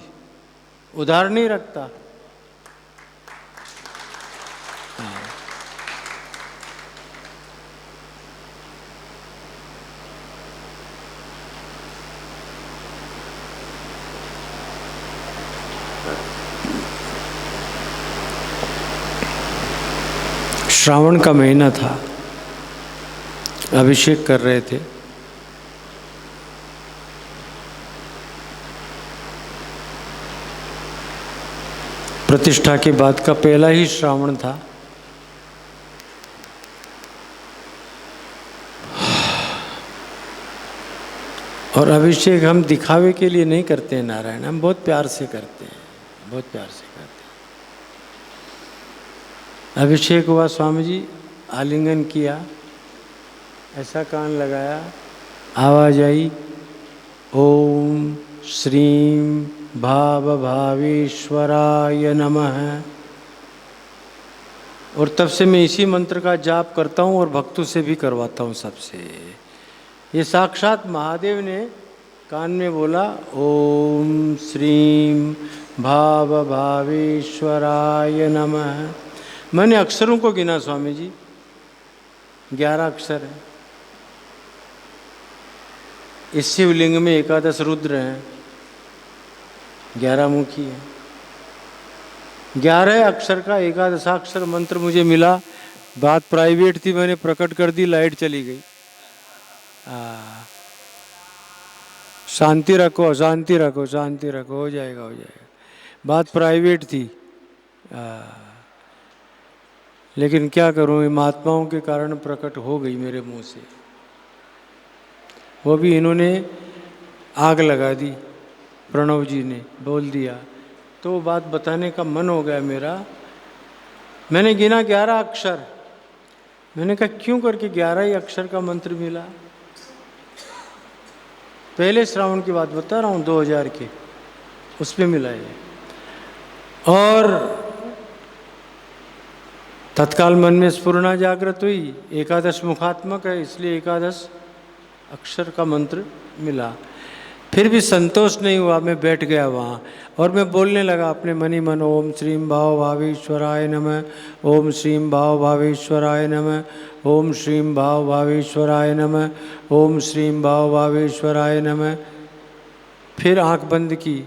उधार नहीं रखता। श्रावण का महीना था, अभिषेक कर रहे थे। प्रतिष्ठा के बाद का पहला ही श्रावण था। और अभिषेक हम दिखावे के लिए नहीं करते हैं नारायण, हम बहुत प्यार से करते हैं, बहुत प्यार से करते हैं। अभिषेक हुआ, स्वामी जी आलिंगन किया, ऐसा कान लगाया, आवाज आई ओम श्रीम भाव भावेश्वराय नमः। और तब से मैं इसी मंत्र का जाप करता हूँ और भक्तों से भी करवाता हूँ सबसे। ये साक्षात महादेव ने कान में बोला ओम श्रीम भाव भावेश्वराय नमः। मैंने अक्षरों को गिना स्वामी जी, 11 अक्षर हैं। इस शिवलिंग में 11 रुद्र हैं, 11 मुखी है। 11 अक्षर का 11 अक्षर मंत्र मुझे मिला। बात प्राइवेट थी, मैंने प्रकट कर दी, लाइट चली गई। शांति रखो, शांति रखो, शांति रखो, हो जाएगा, हो जाएगा। बात प्राइवेट थी, लेकिन क्या करूं, ये महात्माओं के कारण प्रकट हो गई मेरे मुंह से। वो भी इन्होंने आग लगा दी, प्रणव जी ने बोल दिया, तो वो बात बताने का मन हो गया मेरा। मैंने गिना 11 अक्षर। मैंने कहा क्यों करके 11 ही अक्षर का मंत्र मिला। पहले श्रावण की बात बता रहा हूँ, 2000 के, उसमें मिला ये। और तत्काल मन में स्फुरना जागृत हुई। 11 मुखात्मक है, इसलिए 11 अक्षर का मंत्र मिला। फिर भी संतोष नहीं हुआ, मैं बैठ गया वहाँ और मैं बोलने लगा अपने मनी मन, ओम श्रीम भाव भावेश्वराय नमः, ओम श्रीम भाव भावेश्वराय नमः, ओम श्रीम भाव भावेश्वराय नमः, ओम श्रीम भाव भावेश्वराय नमः। फिर आंख बंद की।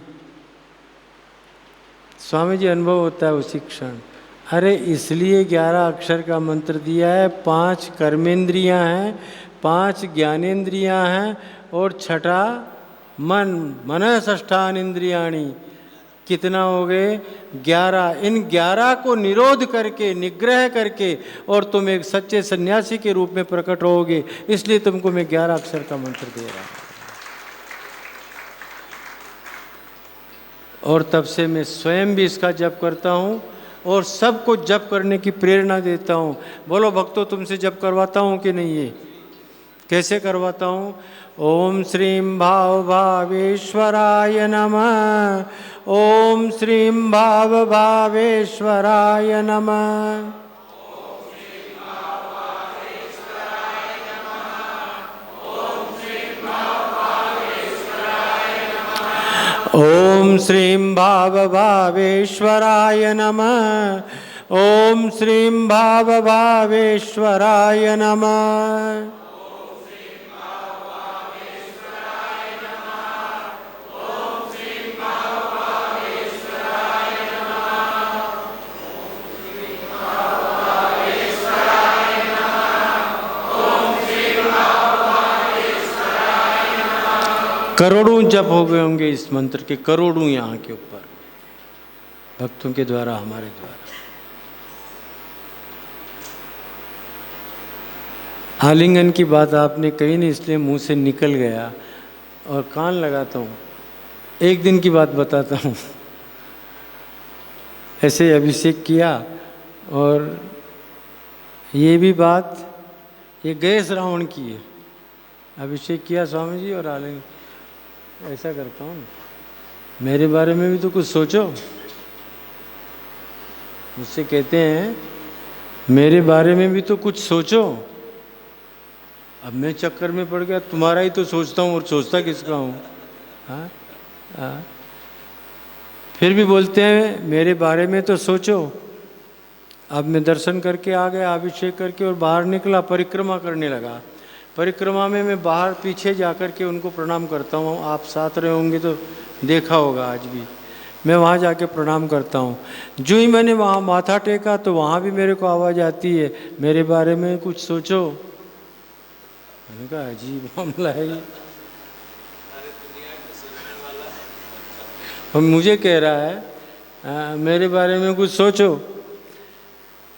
स्वामी जी अनुभव होता है उसी क्षण, अरे इसलिए 11 अक्षर का मंत्र दिया है। 5 कर्मेंद्रियां हैं, 5 ज्ञानेंद्रियां हैं और छठा मन, मनः षष्ठान इंद्रियाणि, कितना हो गए? 11। इन 11 को निरोध करके, निग्रह करके और तुम एक सच्चे सन्यासी के रूप में प्रकट होगे, इसलिए तुमको मैं 11 अक्षर का मंत्र दे रहा हूं। और तब से मैं स्वयं भी इसका जप करता हूँ और सबको जप करने की प्रेरणा देता हूँ। बोलो भक्तों, तुमसे जप करवाता हूँ कि नहीं? ये कैसे करवाता हूँ? ओम श्रीं भाव भावेश्वराय नमः। ओम श्रीं भाव भावेश्वराय नमः। ओम श्रीं भाव भावेश्वराय नमः। ओम श्रीं भाव भावेश्वराय नमः। करोड़ों जप हो गए होंगे इस मंत्र के, करोड़ों यहाँ के ऊपर, भक्तों के द्वारा, हमारे द्वारा। आलिंगन की बात आपने कही नहीं, इसलिए मुंह से निकल गया और कान लगाता हूँ। एक दिन की बात बताता हूँ। ऐसे अभिषेक किया और ये भी बात ये गए श्रावण की है। अभिषेक किया स्वामी जी और आलिंगन ऐसा करता हूँ, मेरे बारे में भी तो कुछ सोचो। मुझसे कहते हैं मेरे बारे में भी तो कुछ सोचो। अब मैं चक्कर में पड़ गया, तुम्हारा ही तो सोचता हूँ और सोचता किसका हूँ? हाँ हाँ। फिर भी बोलते हैं मेरे बारे में तो सोचो। अब मैं दर्शन करके आ गया, अभिषेक करके, और बाहर निकला, परिक्रमा करने लगा। परिक्रमा में मैं बाहर पीछे जाकर के उनको प्रणाम करता हूँ। आप साथ रहे होंगे तो देखा होगा, आज भी मैं वहाँ जाके प्रणाम करता हूँ। जो ही मैंने वहाँ माथा टेका तो वहाँ भी मेरे को आवाज़ आती है, मेरे बारे में कुछ सोचो। मैंने कहा अजीब मामला है ये, और मुझे कह रहा है मेरे बारे में कुछ सोचो।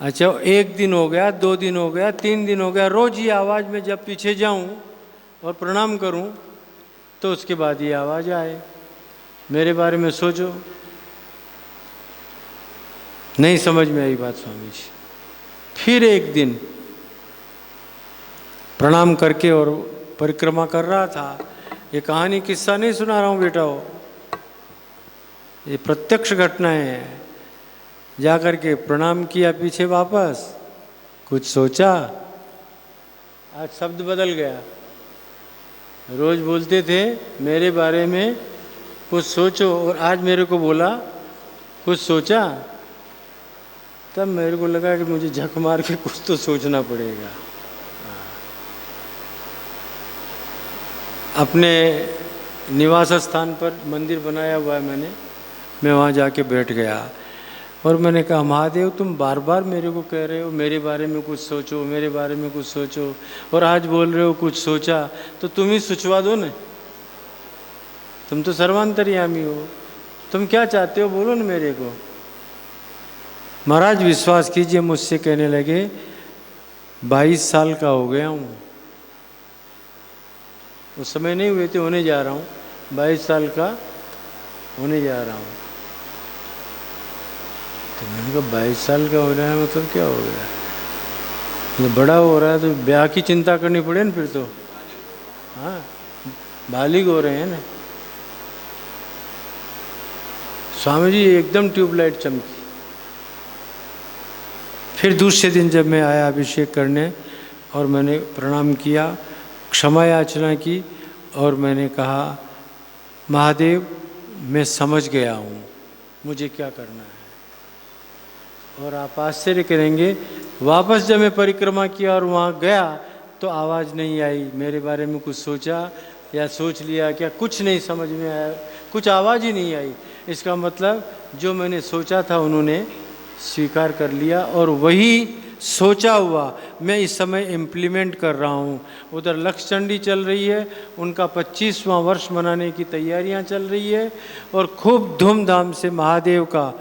अच्छा, 1 दिन हो गया, 2 दिन हो गया, 3 दिन हो गया, रोज़ ये आवाज़ में जब पीछे जाऊं और प्रणाम करूं तो उसके बाद ये आवाज़ आए मेरे बारे में सोचो। नहीं समझ में आई बात स्वामी जी। फिर एक दिन प्रणाम करके और परिक्रमा कर रहा था। ये कहानी किस्सा नहीं सुना रहा हूँ बेटा, हो ये प्रत्यक्ष घटनाएं हैं। जा कर के प्रणाम किया, पीछे वापस कुछ सोचा। आज शब्द बदल गया। रोज बोलते थे मेरे बारे में कुछ सोचो, और आज मेरे को बोला कुछ सोचा। तब मेरे को लगा कि मुझे झक मार के कुछ तो सोचना पड़ेगा। अपने निवास स्थान पर मंदिर बनाया हुआ है मैंने, मैं वहाँ जाके बैठ गया और मैंने कहा महादेव, तुम बार बार मेरे को कह रहे हो मेरे बारे में कुछ सोचो, मेरे बारे में कुछ सोचो, और आज बोल रहे हो कुछ सोचा, तो तुम ही सोचवा दो ना। तुम तो सर्वांतर्यामी हो, तुम क्या चाहते हो बोलो ना मेरे को। महाराज विश्वास कीजिए, मुझसे कहने लगे 22 साल का हो गया हूँ। उस समय नहीं हुए थे, होने जा रहा हूँ, 22 साल का होने जा रहा हूँ। तो मैंने कहा 22 साल का हो रहा है मतलब क्या हो गया? तो बड़ा हो रहा है तो ब्याह की चिंता करनी पड़े ना फिर तो। हाँ, बालिग हो रहे हैं ना। स्वामी जी एकदम ट्यूबलाइट चमकी। फिर दूसरे दिन जब मैं आया अभिषेक करने और मैंने प्रणाम किया, क्षमा याचना की, और मैंने कहा महादेव मैं समझ गया हूँ मुझे क्या करना है। और आप आश्चर्य करेंगे, वापस जब मैं परिक्रमा किया और वहाँ गया तो आवाज़ नहीं आई। मेरे बारे में कुछ सोचा या सोच लिया क्या, कुछ नहीं समझ में आया, कुछ आवाज़ ही नहीं आई। इसका मतलब जो मैंने सोचा था उन्होंने स्वीकार कर लिया, और वही सोचा हुआ मैं इस समय इम्प्लीमेंट कर रहा हूँ। उधर लक्षचंडी चल रही है, उनका 25वां वर्ष मनाने की तैयारियाँ चल रही है और खूब धूमधाम से महादेव का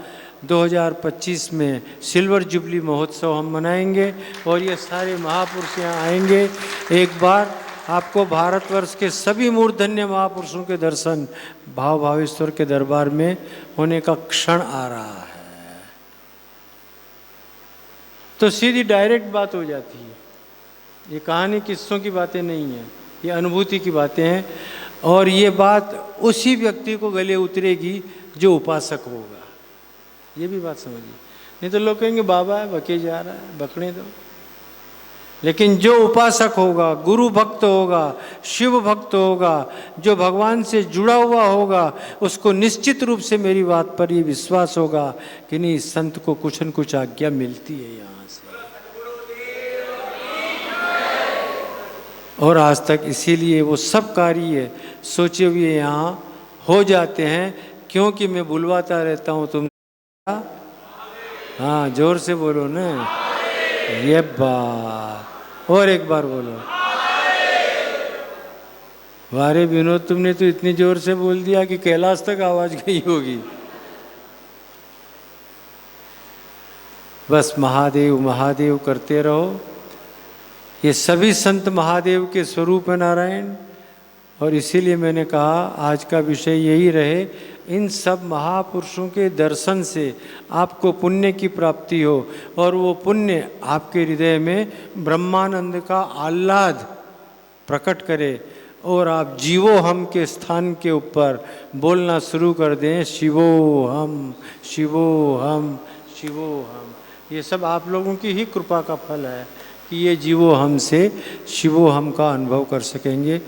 2025 में सिल्वर जुबली महोत्सव हम मनाएंगे और ये सारे महापुरुष यहाँ आएंगे। एक बार आपको भारतवर्ष के सभी मूर्धन्य महापुरुषों के दर्शन भाव भावेश्वर के दरबार में होने का क्षण आ रहा है। तो सीधी डायरेक्ट बात हो जाती है। ये कहानी किस्सों की बातें नहीं है, ये अनुभूति की बातें हैं और ये बात उसी व्यक्ति को गले उतरेगी जो उपासक होगा। ये भी बात समझिए, नहीं तो लोग कहेंगे बाबा है बके जा रहा है, बकने दो। लेकिन जो उपासक होगा, गुरु भक्त होगा, शिव भक्त होगा, जो भगवान से जुड़ा हुआ होगा, उसको निश्चित रूप से मेरी बात पर ये विश्वास होगा कि नहीं, संत को कुछ न कुछ आज्ञा मिलती है यहाँ से। और आज तक इसीलिए वो सब कार्य सोचे हुए यहाँ हो जाते हैं, क्योंकि मैं बुलवाता रहता हूँ तुम। हाँ, जोर से बोलो ना, ये बात। और एक बार बोलो, वारे विनोद, तुमने तो इतनी जोर से बोल दिया कि कैलाश तक आवाज गई होगी। बस महादेव महादेव करते रहो। ये सभी संत महादेव के स्वरूप है नारायण, और इसीलिए मैंने कहा आज का विषय यही रहे, इन सब महापुरुषों के दर्शन से आपको पुण्य की प्राप्ति हो और वो पुण्य आपके हृदय में ब्रह्मानंद का आह्लाद प्रकट करे और आप जीवो हम के स्थान के ऊपर बोलना शुरू कर दें, शिवो हम, शिवो हम, शिवो हम। ये सब आप लोगों की ही कृपा का फल है कि ये जीवो हम से शिवो हम का अनुभव कर सकेंगे।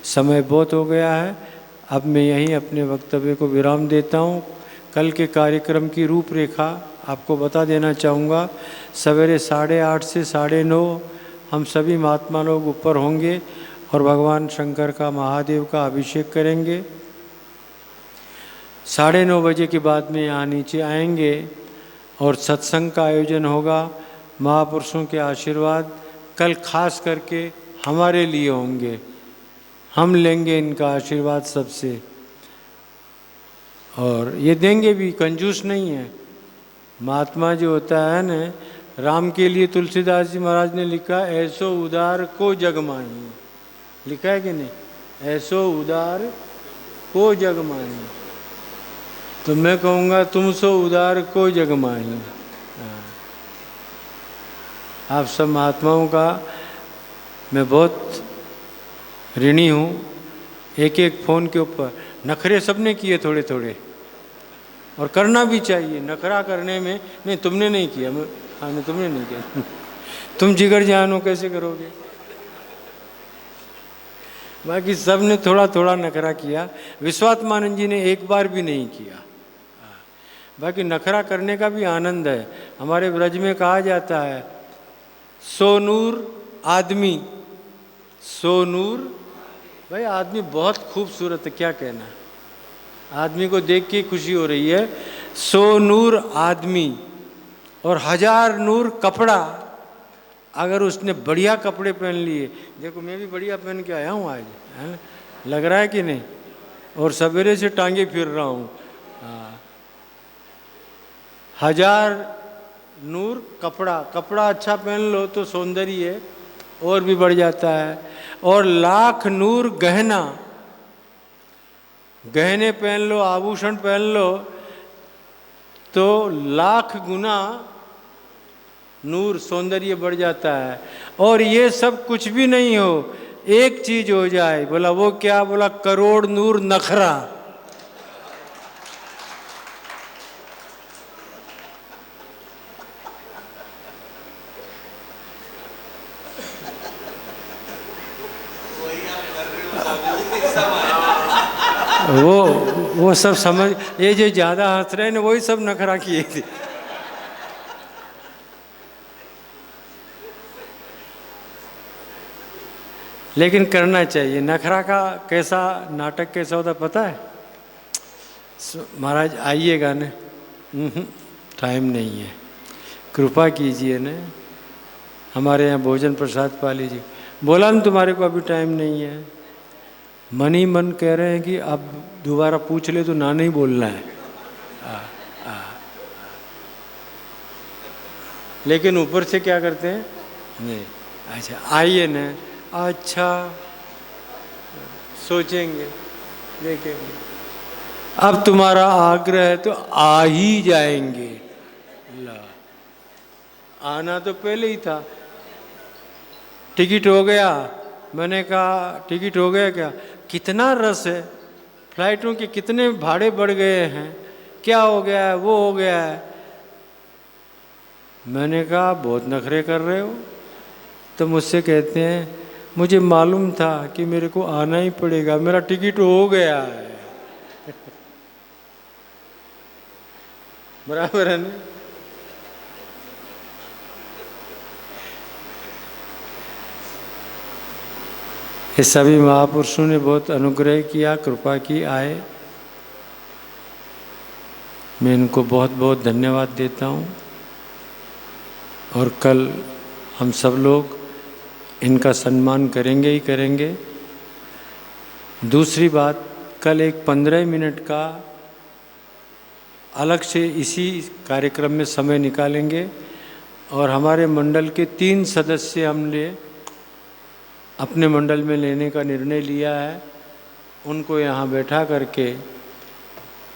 समय बहुत हो गया है, अब मैं यहीं अपने वक्तव्य को विराम देता हूँ। कल के कार्यक्रम की रूपरेखा आपको बता देना चाहूँगा। सवेरे 8:30 से 9:30 हम सभी महात्मा लोग ऊपर होंगे और भगवान शंकर का, महादेव का अभिषेक करेंगे। 9:30 बजे के बाद में यहाँ नीचे आएंगे और सत्संग का आयोजन होगा। महापुरुषों के आशीर्वाद कल खास करके हमारे लिए होंगे, हम लेंगे इनका आशीर्वाद सबसे, और ये देंगे भी, कंजूस नहीं है। महात्मा जो होता है न, राम के लिए तुलसीदास जी महाराज ने लिखा, ऐसो उदार को जग माही, लिखा है कि नहीं, ऐसो उदार को जग माही। तो मैं कहूँगा तुम सो उदार को जग माही। आप सब महात्माओं का मैं बहुत ऋणी हूँ। एक एक फ़ोन के ऊपर नखरे सबने किए थोड़े थोड़े, और करना भी चाहिए। नखरा करने में, नहीं तुमने नहीं किया, हाँ नहीं तुमने नहीं किया तुम जिगर जान हो, कैसे करोगे। बाकी सब ने थोड़ा थोड़ा नखरा किया। विश्वात्मानंद जी ने एक बार भी नहीं किया। बाकी नखरा करने का भी आनंद है। हमारे ब्रज में कहा जाता है, सोनूर आदमी, सोनूर, भाई आदमी बहुत खूबसूरत है, क्या कहना, आदमी को देख के खुशी हो रही है। सोनूर आदमी और 1000 नूर कपड़ा। अगर उसने बढ़िया कपड़े पहन लिए, देखो मैं भी बढ़िया पहन के आया हूँ आज, है लग रहा है कि नहीं, और सवेरे से टांगे फिर रहा हूँ। 1000 नूर कपड़ा, कपड़ा अच्छा पहन लो तो सौंदर्य और भी बढ़ जाता है। और 1,00,000 नूर गहना, गहने पहन लो, आभूषण पहन लो तो 1,00,000 गुना नूर सौंदर्य बढ़ जाता है। और ये सब कुछ भी नहीं हो, एक चीज हो जाए, बोला वो क्या, बोला करोड़ नूर नखरा। वो सब समझ, ये जो ज़्यादा हंस रहे हैं वही सब नखरा किए थे। लेकिन करना चाहिए। नखरा का कैसा नाटक कैसा होता पता है? महाराज आइएगा न, टाइम नहीं है, कृपा कीजिए न, हमारे यहाँ भोजन प्रसाद पा लीजिए। बोला ना तुम्हारे को अभी टाइम नहीं है। मन ही मन कह रहे हैं कि अब दोबारा पूछ ले तो ना नहीं बोलना है। लेकिन ऊपर से क्या करते हैं, नहीं अच्छा आइए ना, अच्छा सोचेंगे देखेंगे। अब तुम्हारा आग्रह है तो आ ही जाएंगे। ला, आना तो पहले ही था। टिकट हो गया, मैंने कहा टिकट हो गया क्या? कितना रस है, फ्लाइटों के कितने भाड़े बढ़ गए हैं, क्या हो गया है, वो हो गया है। मैंने कहा बहुत नखरे कर रहे हो। तो मुझसे कहते हैं मुझे मालूम था कि मेरे को आना ही पड़ेगा, मेरा टिकट हो गया है। बराबर है ना? ये सभी महापुरुषों ने बहुत अनुग्रह किया, कृपा की, आए। मैं इनको बहुत बहुत धन्यवाद देता हूँ। और कल हम सब लोग इनका सम्मान करेंगे ही करेंगे। दूसरी बात, कल एक 15 मिनट का अलग से इसी कार्यक्रम में समय निकालेंगे और हमारे मंडल के 3 सदस्य हमने अपने मंडल में लेने का निर्णय लिया है। उनको यहाँ बैठा करके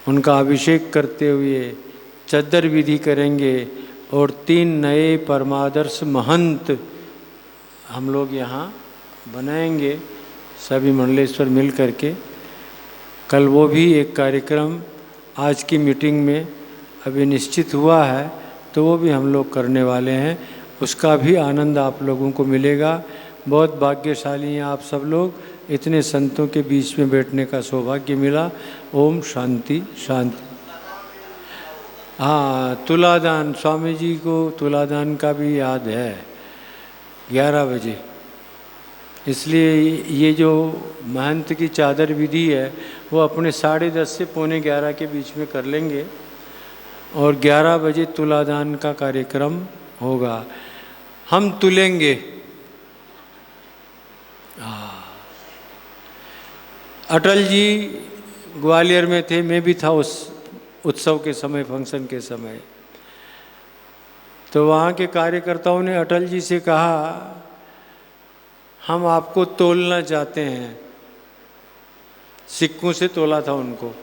उनका अभिषेक करते हुए चद्दर विधि करेंगे और 3 नए परमादर्श महंत हम लोग यहाँ बनाएंगे, सभी मंडलेश्वर मिल करके। कल वो भी एक कार्यक्रम आज की मीटिंग में अभी निश्चित हुआ है, तो वो भी हम लोग करने वाले हैं। उसका भी आनंद आप लोगों को मिलेगा। बहुत भाग्यशाली हैं आप सब लोग, इतने संतों के बीच में बैठने का सौभाग्य मिला। ओम शांति शांति। हाँ, तुलादान, स्वामी जी को तुलादान का भी याद है 11 बजे। इसलिए ये जो महंत की चादर विधि है वो अपने 10:30 से 11:45 के बीच में कर लेंगे और 11 बजे तुलादान का कार्यक्रम होगा। हम तुलेंगे। अटल जी ग्वालियर में थे, मैं भी था उस उत्सव के समय, फंक्शन के समय। तो वहाँ के कार्यकर्ताओं ने अटल जी से कहा हम आपको तोलना चाहते हैं। सिक्कों से तोला था उनको,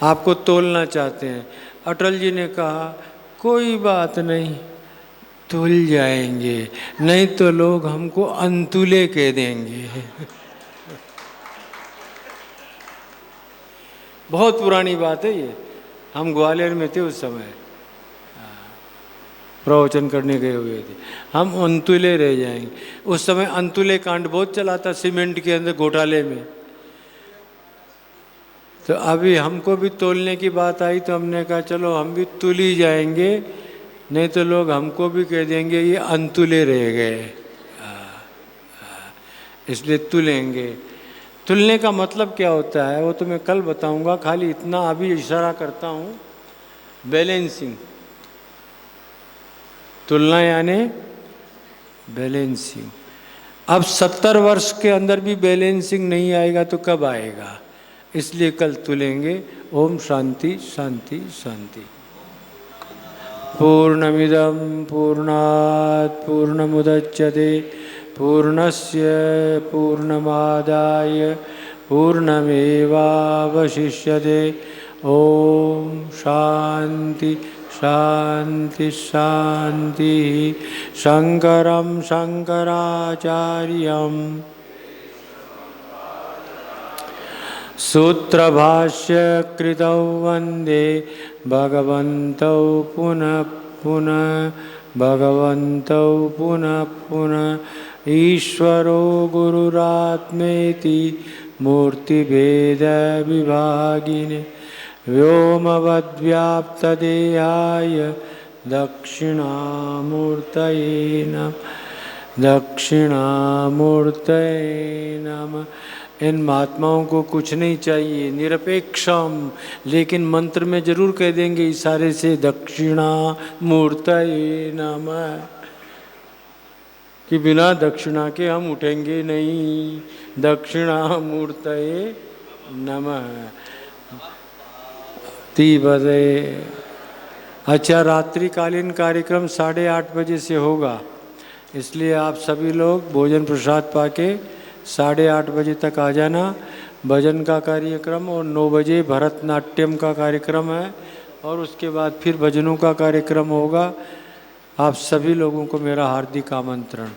आपको तोलना चाहते हैं। अटल जी ने कहा कोई बात नहीं, तुल जाएंगे, नहीं तो लोग हमको अंतुले कह देंगे। बहुत पुरानी बात है ये। हम ग्वालियर में थे उस समय, प्रवचन करने गए हुए थे। हम अंतुले रह जाएंगे। उस समय अंतुले कांड बहुत चला था सीमेंट के अंदर घोटाले में। तो अभी हमको भी तोलने की बात आई तो हमने कहा चलो हम भी तुल ही जाएंगे, नहीं तो लोग हमको भी कह देंगे ये अंतुले रह गए। इसलिए तुलेंगे। तुलने का मतलब क्या होता है वो तो मैं कल बताऊंगा, खाली इतना अभी इशारा करता हूँ। बैलेंसिंग, तुलना यानी बैलेंसिंग। अब 70 वर्ष के अंदर भी बैलेंसिंग नहीं आएगा तो कब आएगा? इसलिए कल तुलेंगे। ओम शांति शांति शांति। पूर्णमिदं पूर्णात् पूर्णमुदच्यते पूर्णस्य पूर्णमादाय पूर्णमेवावशिष्यते। ओम शांति शांति शांति। शंकरं शंकराचार्यं सूत्रभाष्य कृतौ वंदे भगवन्तौ पुनः पुनः भगवन्तौ पुनः पुनः। ईश्वरो गुरुरात्मेति मूर्तिभेद विभागिने व्योमवद्व्याप्तदेहाय दक्षिणामूर्तये नमः। दक्षिणामूर्तये नमः। इन महात्माओं को कुछ नहीं चाहिए, निरपेक्षम, लेकिन मंत्र में जरूर कह देंगे इशारे से दक्षिणा मूर्तये नमः, कि बिना दक्षिणा के हम उठेंगे नहीं, दक्षिणा मूर्तये नमः। 3 बजे। अच्छा, रात्रिकालीन कार्यक्रम 8:30 बजे से होगा, इसलिए आप सभी लोग भोजन प्रसाद पाके 8:30 बजे तक आ जाना। भजन का कार्यक्रम और 9 बजे भरतनाट्यम का कार्यक्रम है और उसके बाद फिर भजनों का कार्यक्रम होगा। आप सभी लोगों को मेरा हार्दिक आमंत्रण।